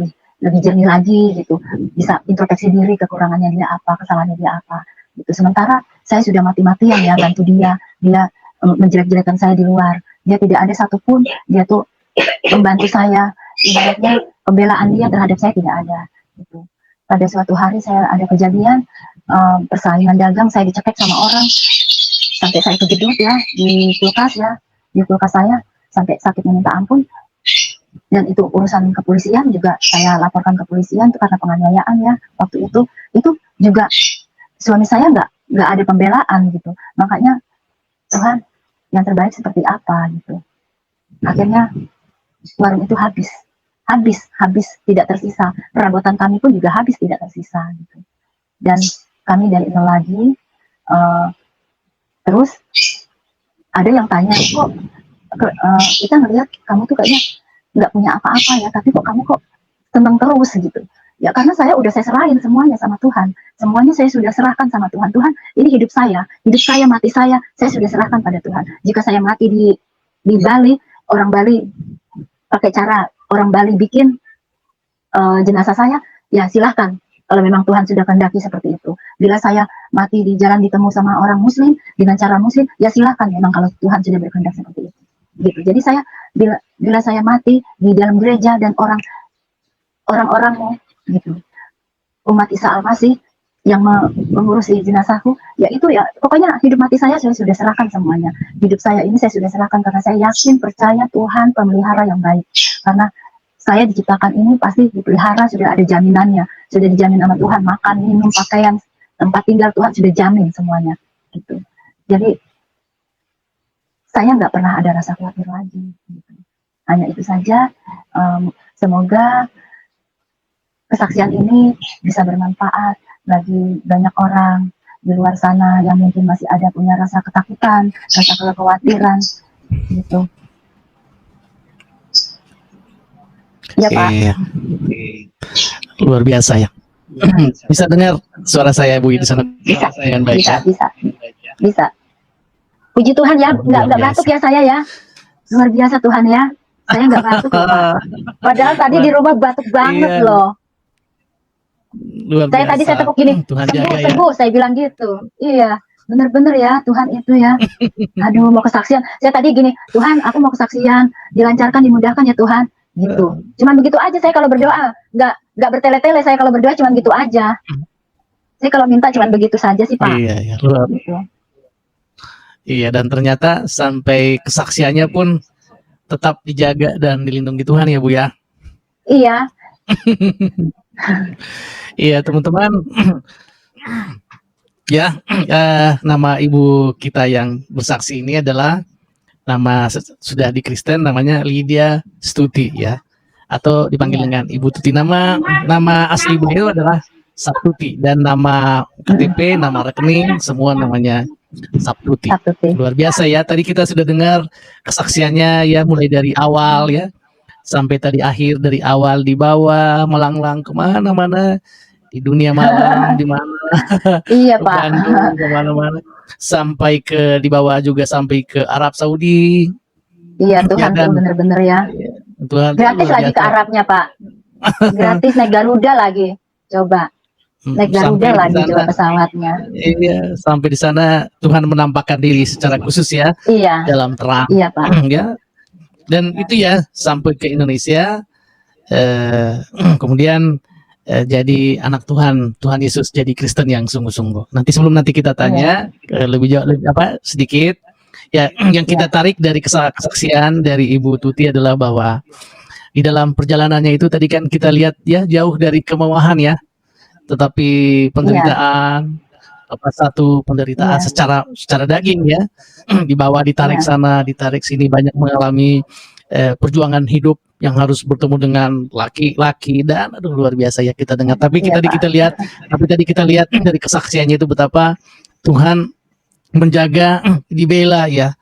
lebih jernih lagi gitu, bisa introspeksi diri, kekurangannya dia apa, kesalahannya dia apa gitu. Sementara saya sudah mati-matian ya bantu dia menjelek-jelekan saya di luar, dia tidak ada satupun dia tuh membantu saya, ibaratnya pembelaan dia terhadap saya tidak ada gitu. Pada suatu hari saya ada kejadian persaingan dagang, saya dicekek sama orang sampai saya kejedot ya di kulkas ya. di kulkas saya sampai sakitnya minta ampun. Dan itu urusan kepolisian juga saya laporkan ke polisian itu karena penganiayaan ya waktu itu juga suami saya nggak ada pembelaan gitu. Makanya Tuhan yang terbaik seperti apa gitu. Akhirnya warung itu habis tidak tersisa. Perabotan kami pun juga habis tidak tersisa gitu. Dan kami dari nol lagi terus ada yang tanya kok kita ngelihat kamu tuh kayaknya nggak punya apa-apa ya, tapi kok kamu kok seneng terus gitu. Ya karena saya serahin semuanya sama Tuhan. Semuanya saya sudah serahkan sama Tuhan. Tuhan, ini hidup saya, mati saya sudah serahkan pada Tuhan. Jika saya mati di Bali, orang Bali pakai cara orang Bali bikin jenazah saya, ya silahkan. Kalau memang Tuhan sudah kehendaki seperti itu. Bila saya mati di jalan ditemu sama orang Muslim dengan cara Muslim, ya silahkan. Memang kalau Tuhan sudah berkehendak seperti itu. Gitu. Jadi saya bila saya mati di dalam gereja dan orang-orang gitu, umat Isa Al-Masih yang mengurusi jenazahku, ya itu ya pokoknya hidup mati saya sudah serahkan semuanya. Hidup saya ini saya sudah serahkan karena saya yakin percaya Tuhan pemelihara yang baik. Karena saya diciptakan ini pasti dipelihara, sudah ada jaminannya, sudah dijamin sama Tuhan, makan, minum, pakaian, tempat tinggal Tuhan sudah jamin semuanya gitu. Jadi saya nggak pernah ada rasa khawatir lagi gitu. Hanya itu saja. Semoga kesaksian ini bisa bermanfaat bagi banyak orang di luar sana yang mungkin masih ada punya rasa ketakutan, rasa kekhawatiran gitu. Ya Pak. Luar biasa ya. Bisa dengar suara saya Bu di sana? Bisa. Dengan baik. Bisa. Puji Tuhan ya, nggak batuk ya saya ya. Luar biasa Tuhan ya. Saya nggak batuk loh, Pak. Padahal tadi di rumah batuk banget loh. Luar biasa. Tadi saya tepuk gini, Tuhan jaga ya. sembuh, saya bilang gitu. Iya, bener-bener ya Tuhan itu ya. Aduh, mau kesaksian. Saya tadi gini, Tuhan aku mau kesaksian, dilancarkan, dimudahkan ya Tuhan. Gitu. Cuman begitu aja saya kalau berdoa, nggak bertele-tele saya kalau berdoa cuman gitu aja. Saya kalau minta cuman begitu saja sih Pak. Iya, gitu. Iya, dan ternyata sampai kesaksiannya pun tetap dijaga dan dilindungi Tuhan ya Bu ya. Iya. Iya teman-teman. Ya, nama ibu kita yang bersaksi ini adalah nama sudah di Kristen, namanya Lydia Stuti ya, atau dipanggil dengan Ibu Tuti. Nama asli beliau adalah Sabtuti, dan nama KTP, nama rekening semua namanya Sabtuti. Luar biasa ya. Tadi kita sudah dengar kesaksiannya ya, mulai dari awal ya sampai tadi akhir, dari awal di bawah melanglang kemana-mana di dunia malam, di mana iya Pak, Bandung, kemana-mana, sampai ke di bawah juga sampai ke Arab Saudi. Iya Tuhan ya, bener-bener ya. Tuhan, gratis lagi ke Arabnya Pak, gratis naik Garuda lagi, coba naik Garuda lagi coba pesawatnya. Iya, sampai di sana Tuhan menampakkan diri secara khusus ya. Iya. Dalam terang. Iya Pak. Ya. Dan itu ya sampai ke Indonesia, kemudian jadi anak Tuhan Yesus, jadi Kristen yang sungguh-sungguh. Nanti kita tanya lebih jauh sedikit ya. Yang kita tarik dari kesaksian dari Ibu Tuti adalah bahwa di dalam perjalanannya itu tadi kan kita lihat ya, jauh dari kemewahan ya, tetapi penderitaan, satu penderitaan secara daging ya, dibawa, ditarik sana, ditarik sini, banyak mengalami perjuangan hidup yang harus bertemu dengan laki-laki, dan aduh luar biasa ya kita dengar. Tapi tadi kita lihat dari kesaksiannya itu betapa Tuhan menjaga, dibela ya,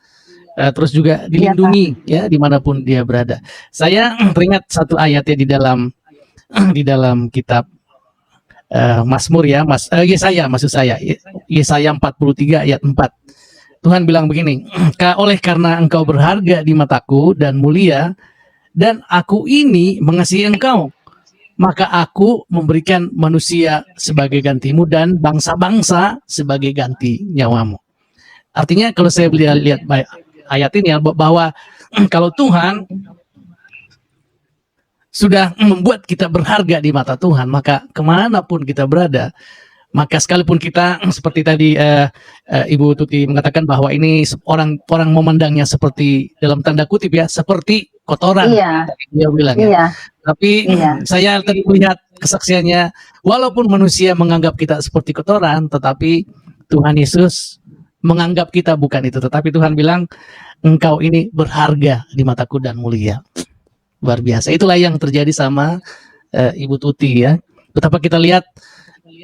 terus juga dilindungi ya dimanapun dia berada. Saya teringat satu ayatnya di dalam kitab Mazmur ya, Yesaya, maksud saya Yesaya 43 ayat 4. Tuhan bilang begini, oleh karena engkau berharga di mataku dan mulia, dan aku ini mengasihi engkau, maka aku memberikan manusia sebagai gantimu dan bangsa-bangsa sebagai ganti nyawamu. Artinya kalau saya lihat ayat ini ya, bahwa kalau Tuhan sudah membuat kita berharga di mata Tuhan, maka kemanapun kita berada, Maka sekalipun kita seperti tadi Ibu Tuti mengatakan bahwa ini orang memandangnya seperti dalam tanda kutip ya, seperti kotoran. Iya, Dia bilang ya. iya, Tapi iya. saya tadi melihat kesaksiannya, walaupun manusia menganggap kita seperti kotoran, tetapi Tuhan Yesus menganggap kita bukan itu. Tetapi Tuhan bilang, engkau ini berharga di mataku dan mulia. Luar biasa. Itulah yang terjadi sama Ibu Tuti ya. Betapa kita lihat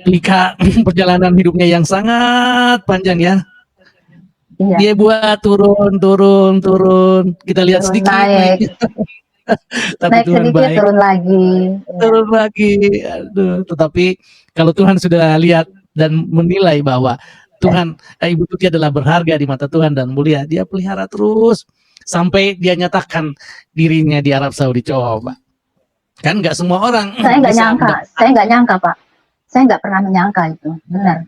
Lika perjalanan hidupnya yang sangat panjang ya. Iya. Dia buat turun. Kita lihat Turun, sedikit naik. tapi Naik Tuhan sedikit, baik. turun lagi. Iya. Turun lagi. Aduh, tetapi kalau Tuhan sudah lihat dan menilai bahwa Tuhan, Ibu Tuti adalah berharga di mata Tuhan dan mulia, dia pelihara terus sampai dia nyatakan dirinya di Arab Saudi. Coba, kan nggak semua orang Saya nggak bisa nyangka, saya nggak nyangka Pak. Saya nggak pernah menyangka itu, benar.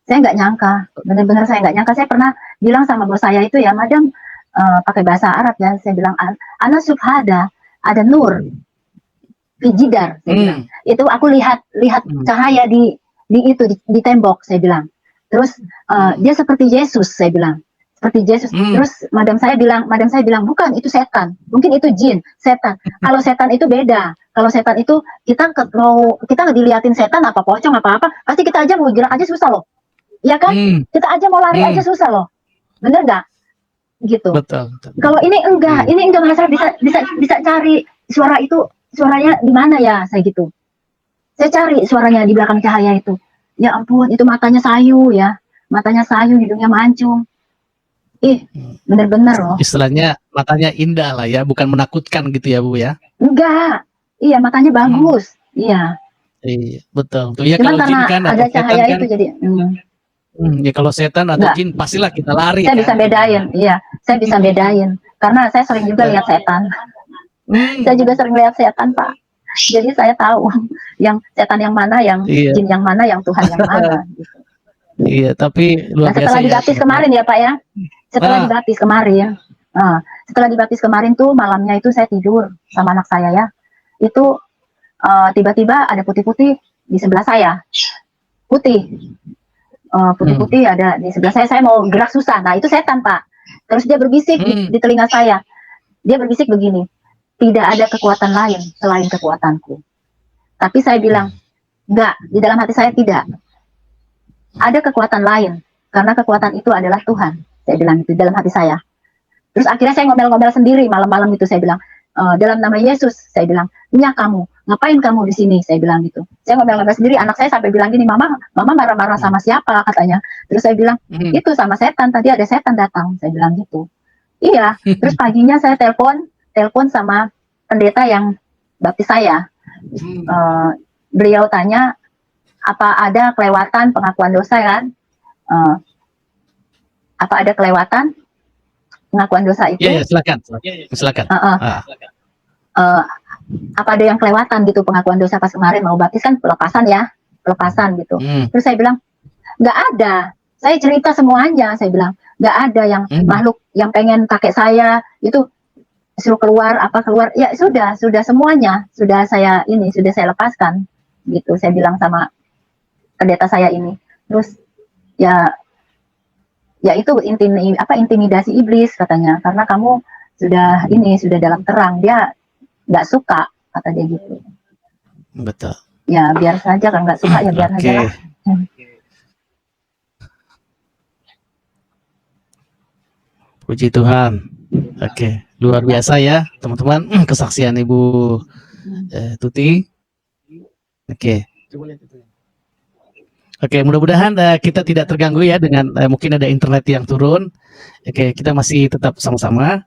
Saya nggak nyangka, benar-benar saya nggak nyangka. Saya pernah bilang sama bos saya itu ya, Madam, pakai bahasa Arab ya. Saya bilang, ana subhada, ada nur, fijidar. Saya bilang, itu aku lihat cahaya di di tembok. Saya bilang. Terus dia seperti Yesus. Saya bilang, seperti Yesus. Terus madam saya bilang, bukan, itu setan. Mungkin itu jin, setan. Kalau setan itu beda. Kalau setan itu kita nggak diliatin setan apa pocong apa pasti kita aja mau gerak aja susah loh. Ya kan? Kita aja mau lari aja susah loh. Bener nggak? Gitu. Betul. Kalau ini enggak, ini enggak, saya bisa cari suara itu, suaranya di mana ya, saya gitu. Saya cari suaranya di belakang cahaya itu. Ya ampun, itu matanya sayu ya. Matanya sayu, hidungnya mancung. Bener-bener loh. Istilahnya matanya indah lah ya, bukan menakutkan gitu ya Bu ya. Enggak. Iya, matanya bagus. Iya. Iya, betul. Ya, Cuman kalau karena jin kan ada atau setan cahaya kan, itu jadi ya kalau setan atau enggak. jin pastilah kita lari. Saya kan? bisa bedain, iya. Saya bisa bedain. Karena saya sering juga lihat setan. Saya juga sering lihat setan, Pak. Jadi saya tahu yang setan yang mana, yang jin yang mana, yang Tuhan yang mana. Gitu. Iya, tapi luar biasa. Setelah dibaptis kemarin ya Pak ya. Setelah dibaptis kemarin. Setelah dibaptis kemarin tuh malamnya itu saya tidur sama anak saya ya. Itu tiba-tiba ada putih-putih di sebelah saya. Putih. Putih-putih ada di sebelah saya. Saya mau gerak susah. Nah, itu setan, Pak. Terus dia berbisik di telinga saya. Dia berbisik begini. Tidak ada kekuatan lain selain kekuatanku. Tapi saya bilang, enggak, di dalam hati saya tidak. Ada kekuatan lain, karena kekuatan itu adalah Tuhan. Saya bilang itu dalam hati saya. Terus akhirnya saya ngomel-ngomel sendiri malam-malam itu. Saya bilang, dalam nama Yesus, saya bilang, "Nya kamu, ngapain kamu di sini?" Saya bilang gitu. Saya ngomel-ngomel sendiri. Anak saya sampai bilang gini, Mama marah-marah sama siapa katanya. Terus saya bilang, itu sama setan. Tadi ada setan datang. Saya bilang gitu. Iya. Terus paginya saya telepon sama pendeta yang baptis saya. Beliau tanya, apa ada kelewatan pengakuan dosa kan? Apa ada kelewatan pengakuan dosa itu? Iya, silakan. Apa ada yang kelewatan gitu pengakuan dosa pas kemarin mau baptis kan pelepasan gitu. Terus saya bilang nggak ada. Saya cerita semuanya. Saya bilang nggak ada yang makhluk yang pengen kakek saya itu suruh keluar ya sudah semuanya sudah saya lepaskan gitu. Saya bilang sama pendeta saya ini. Terus ya itu intimidasi iblis katanya, karena kamu sudah dalam terang. Dia nggak suka, kata dia gitu. Betul. Ya biar saja, kan nggak suka ya biar aja lah. Puji Tuhan. Oke, luar biasa ya teman-teman kesaksian Ibu Tuti. Oke, mudah-mudahan kita tidak terganggu ya dengan mungkin ada internet yang turun. Oke, kita masih tetap sama-sama.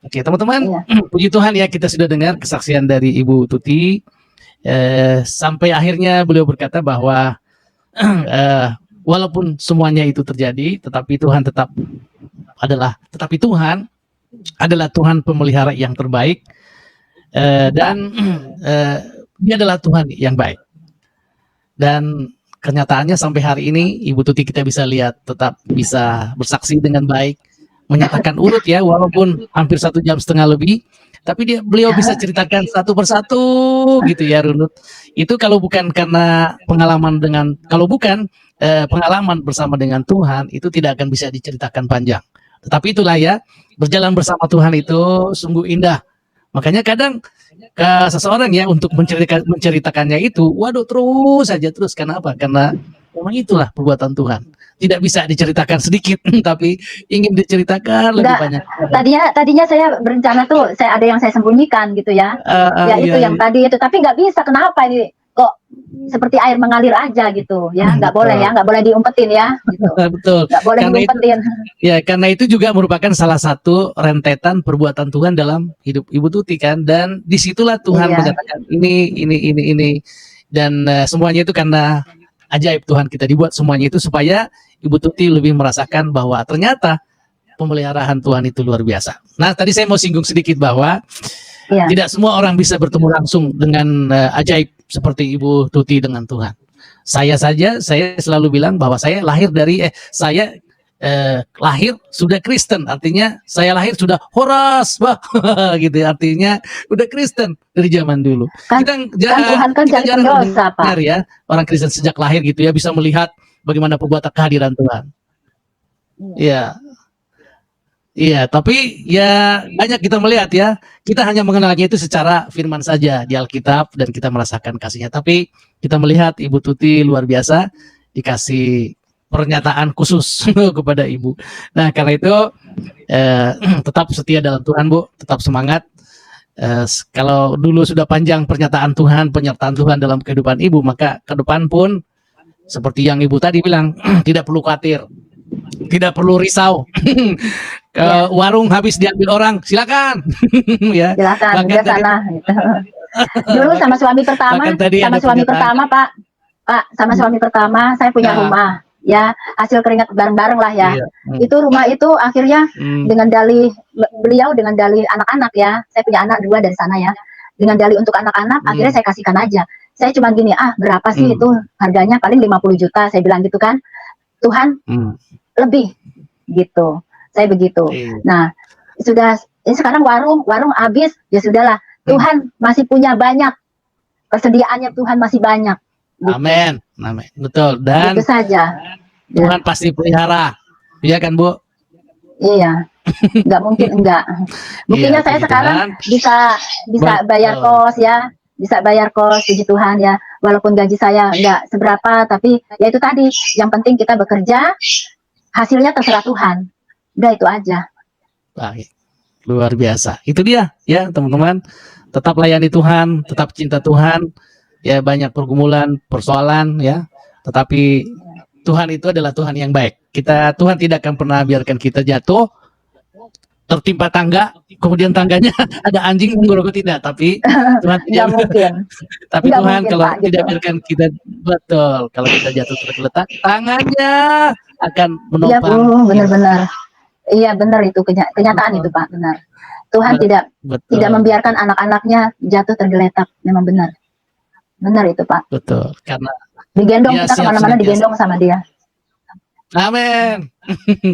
Oke, teman-teman, puji Tuhan ya, kita sudah dengar kesaksian dari Ibu Tuti. Sampai akhirnya beliau berkata bahwa walaupun semuanya itu terjadi, tetapi Tuhan adalah Tuhan pemelihara yang terbaik, dan Dia adalah Tuhan yang baik. Dan kenyataannya sampai hari ini Ibu Tuti kita bisa lihat tetap bisa bersaksi dengan baik, menyatakan urut ya, walaupun hampir 1,5 jam lebih Tapi beliau bisa ceritakan satu persatu gitu ya, Runut. Itu kalau bukan karena pengalaman pengalaman bersama dengan Tuhan, itu tidak akan bisa diceritakan panjang. Tetapi itulah ya, berjalan bersama Tuhan itu sungguh indah. Makanya kadang seseorang ya untuk menceritakannya itu, waduh terus saja terus. Kenapa? Karena memang itulah perbuatan Tuhan. Tidak bisa diceritakan sedikit, tapi ingin diceritakan lebih banyak. Tadinya saya berencana tuh, ada yang saya sembunyikan gitu ya. Itu yang tadi itu, tapi nggak bisa. Kenapa ini? Kok seperti air mengalir aja gitu ya, nggak boleh ya, nggak boleh diumpetin ya gitu. Betul, nggak boleh diumpetin ya, karena itu juga merupakan salah satu rentetan perbuatan Tuhan dalam hidup Ibu Tuti kan, dan disitulah Tuhan menyatakan ini dan semuanya itu karena ajaib Tuhan kita dibuat semuanya itu supaya Ibu Tuti lebih merasakan bahwa ternyata pemeliharaan Tuhan itu luar biasa. Nah, tadi saya mau singgung sedikit bahwa tidak semua orang bisa bertemu langsung dengan ajaib seperti Ibu Tuti dengan Tuhan. Saya selalu bilang bahwa saya lahir sudah Kristen, artinya saya lahir sudah horas, gitu, artinya udah Kristen dari zaman dulu. Tuhan kan kita jarang dosa, dengar ya orang Kristen sejak lahir gitu ya bisa melihat bagaimana perbuatan kehadiran Tuhan. Iya, tapi ya banyak kita melihat ya, kita hanya mengenalnya itu secara firman saja di Alkitab dan kita merasakan kasihnya. Tapi kita melihat Ibu Tuti luar biasa, dikasih pernyataan khusus kepada Ibu. Nah, karena itu tetap setia dalam Tuhan, Bu, tetap semangat. Kalau dulu sudah panjang penyertaan Tuhan dalam kehidupan Ibu, maka ke depan pun seperti yang Ibu tadi bilang, tidak perlu khawatir. Tidak perlu risau. Warung habis diambil orang, silakan. Ya. Silakan ke sana. Gitu. Dulu sama suami pertama, sama suami pertama saya punya rumah. Ya, hasil keringat bareng-bareng lah ya. Itu rumah itu akhirnya dengan dalih beliau dengan dalih anak-anak ya. Saya punya anak 2 dari sana ya. Dengan dalih untuk anak-anak, akhirnya saya kasihkan aja. Saya cuma gini, berapa sih itu harganya, paling 50 juta, saya bilang gitu kan. Tuhan lebih gitu, saya begitu. Nah, sekarang warung habis, ya sudahlah. Tuhan masih punya banyak, persediaannya Tuhan masih banyak. Gitu. Amin, betul. Dan itu saja. Tuhan pasti pelihara, iya kan Bu? Iya, nggak mungkin enggak. Buktinya saya sekarang bisa bayar kos ya. Bisa bayar kos, puji Tuhan ya, walaupun gaji saya enggak seberapa, tapi ya itu tadi, yang penting kita bekerja, hasilnya terserah Tuhan, udah itu aja. Baik, luar biasa, itu dia ya teman-teman, tetap layani Tuhan, tetap cinta Tuhan, ya banyak pergumulan, persoalan ya, tetapi Tuhan itu adalah Tuhan yang baik. Tuhan tidak akan pernah biarkan kita jatuh, tertimpa tangga, kemudian tangganya ada anjing menggorok, tidak, tapi Tuhan tidak mungkin. Tapi nggak Tuhan mungkin, kalau Pak, tidak gitu. biarkan kita, betul, kalau kita jatuh tergeletak, tangannya akan menopang. Iya Bu, benar-benar. Iya benar itu kenyataan itu Pak, benar. Tuhan tidak membiarkan anak-anaknya jatuh tergeletak, memang benar. Benar itu Pak. Betul, karena digendong, kita kemana-mana digendong sama Dia. Amin.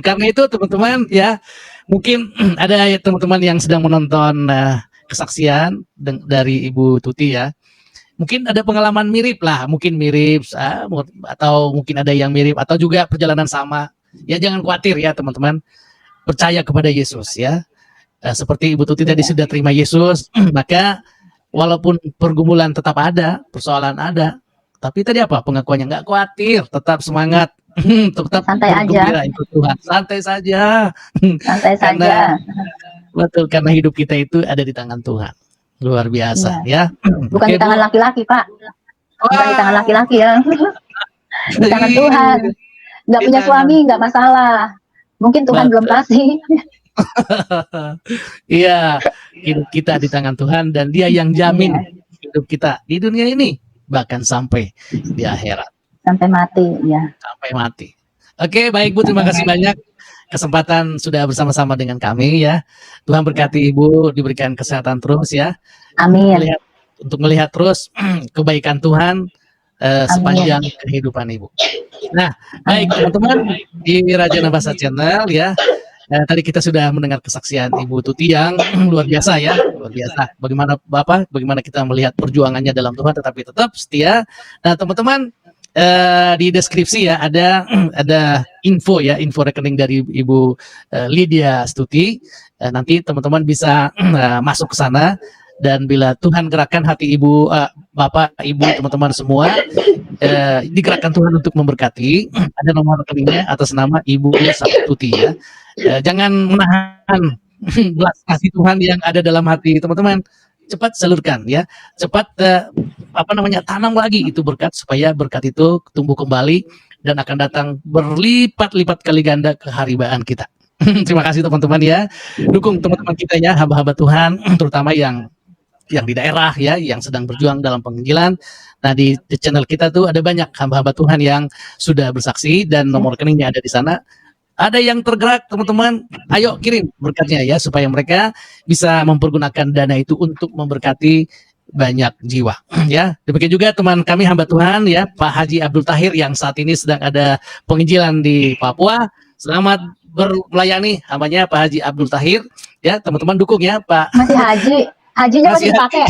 Karena itu teman-teman ya, mungkin ada teman-teman yang sedang menonton kesaksian dari Ibu Tuti ya. Mungkin ada pengalaman mirip lah, mungkin mirip atau mungkin ada yang mirip atau juga perjalanan sama. Ya jangan khawatir ya teman-teman. Percaya kepada Yesus ya. Seperti Ibu Tuti tadi sudah terima Yesus, maka walaupun pergumulan tetap ada, persoalan ada, tapi tadi apa? Pengakuannya nggak khawatir, tetap semangat. Tetap santai aja, ikut Tuhan, santai saja, saja. Betul, karena hidup kita itu ada di tangan Tuhan, luar biasa ya. Bukan di tangan laki-laki Pak, bukan di tangan laki-laki ya, di tangan Tuhan. Nggak punya suami nggak masalah, mungkin Tuhan belum kasih. Iya, hidup kita di tangan Tuhan dan Dia yang jamin hidup kita di dunia ini bahkan sampai di akhirat. Sampai mati, ya. Sampai mati. Oke, baik Bu, terima kasih banyak kesempatan sudah bersama-sama dengan kami ya. Tuhan berkati Ibu, diberikan kesehatan terus ya. Amin. Untuk melihat terus kebaikan Tuhan sepanjang kehidupan Ibu. Nah, baik teman-teman di Raja Nabasa Channel ya. Tadi kita sudah mendengar kesaksian Ibu Tuti yang luar biasa ya, luar biasa. Bagaimana Bapak, bagaimana kita melihat perjuangannya dalam Tuhan, tetapi tetap setia. Nah, teman-teman, di deskripsi ya ada info ya, info rekening dari Ibu Lydia Stuti. Nanti teman-teman bisa masuk ke sana, dan bila Tuhan gerakkan hati Ibu, Bapak, Ibu, teman-teman semua, digerakkan Tuhan untuk memberkati, ada nomor rekeningnya atas nama Ibu Stuti ya. Jangan menahan belas kasih Tuhan yang ada dalam hati teman-teman. Cepat salurkan ya, cepat tanam lagi itu berkat, supaya berkat itu tumbuh kembali dan akan datang berlipat-lipat kali ganda keharibaan kita. Terima kasih teman-teman ya, dukung teman-teman kita ya, hamba-hamba Tuhan, terutama yang di daerah ya, yang sedang berjuang dalam penginjilan. Nah, di channel kita tuh ada banyak hamba-hamba Tuhan yang sudah bersaksi, dan nomor rekeningnya ada di sana. Ada yang tergerak teman-teman, ayo kirim berkatnya ya, supaya mereka bisa mempergunakan dana itu untuk memberkati banyak jiwa ya. Demikian juga teman kami hamba Tuhan ya, Pak Haji Abdul Tahir yang saat ini sedang ada penginjilan di Papua. Selamat melayani hambanya Pak Haji Abdul Tahir ya, teman-teman dukung ya Pak. Masih hajinya masih dipakai.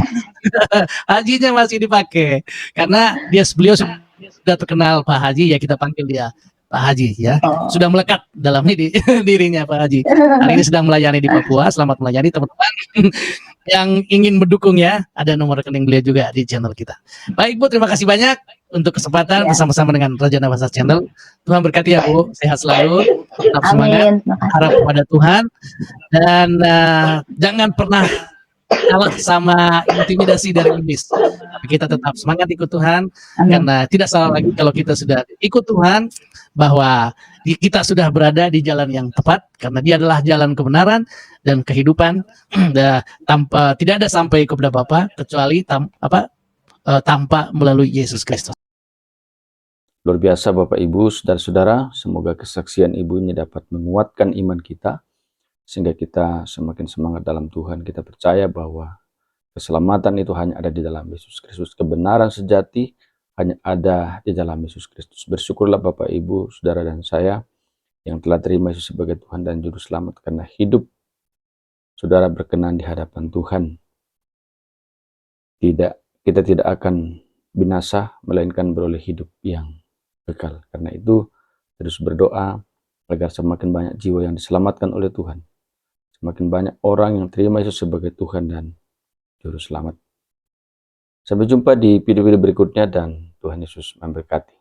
Hajinya masih dipakai karena beliau sudah terkenal Pak Haji ya, kita panggil dia Pak Haji ya, sudah melekat dalam dirinya Pak Haji. Hari ini sedang melayani di Papua. Selamat melayani teman-teman yang ingin mendukung ya. Ada nomor rekening beliau juga di channel kita. Baik Bu, terima kasih banyak untuk kesempatan bersama-sama dengan Raja Nabasa Channel. Tuhan berkati ya Bu, sehat selalu, tetap semangat, harap kepada Tuhan, dan jangan pernah kalah sama intimidasi dari iblis. Tapi kita tetap semangat ikut Tuhan. Karena tidak salah lagi kalau kita sudah ikut Tuhan, bahwa kita sudah berada di jalan yang tepat, karena Dia adalah jalan kebenaran dan kehidupan. Tidak ada sampai kepada Bapa kecuali tanpa melalui Yesus Kristus. Luar biasa Bapak Ibu, saudara-saudara, semoga kesaksian Ibu ini dapat menguatkan iman kita, sehingga kita semakin semangat dalam Tuhan. Kita percaya bahwa keselamatan itu hanya ada di dalam Yesus Kristus. Kebenaran sejati hanya ada di dalam Yesus Kristus. Bersyukurlah Bapak, Ibu, Saudara, dan saya yang telah terima Yesus sebagai Tuhan dan Juru Selamat, karena hidup Saudara berkenan di hadapan Tuhan. Kita tidak akan binasa, melainkan beroleh hidup yang kekal. Karena itu terus berdoa agar semakin banyak jiwa yang diselamatkan oleh Tuhan. Semakin banyak orang yang terima Yesus sebagai Tuhan dan Juru Selamat. Sampai jumpa di video-video berikutnya, dan Tuhan Yesus memberkati.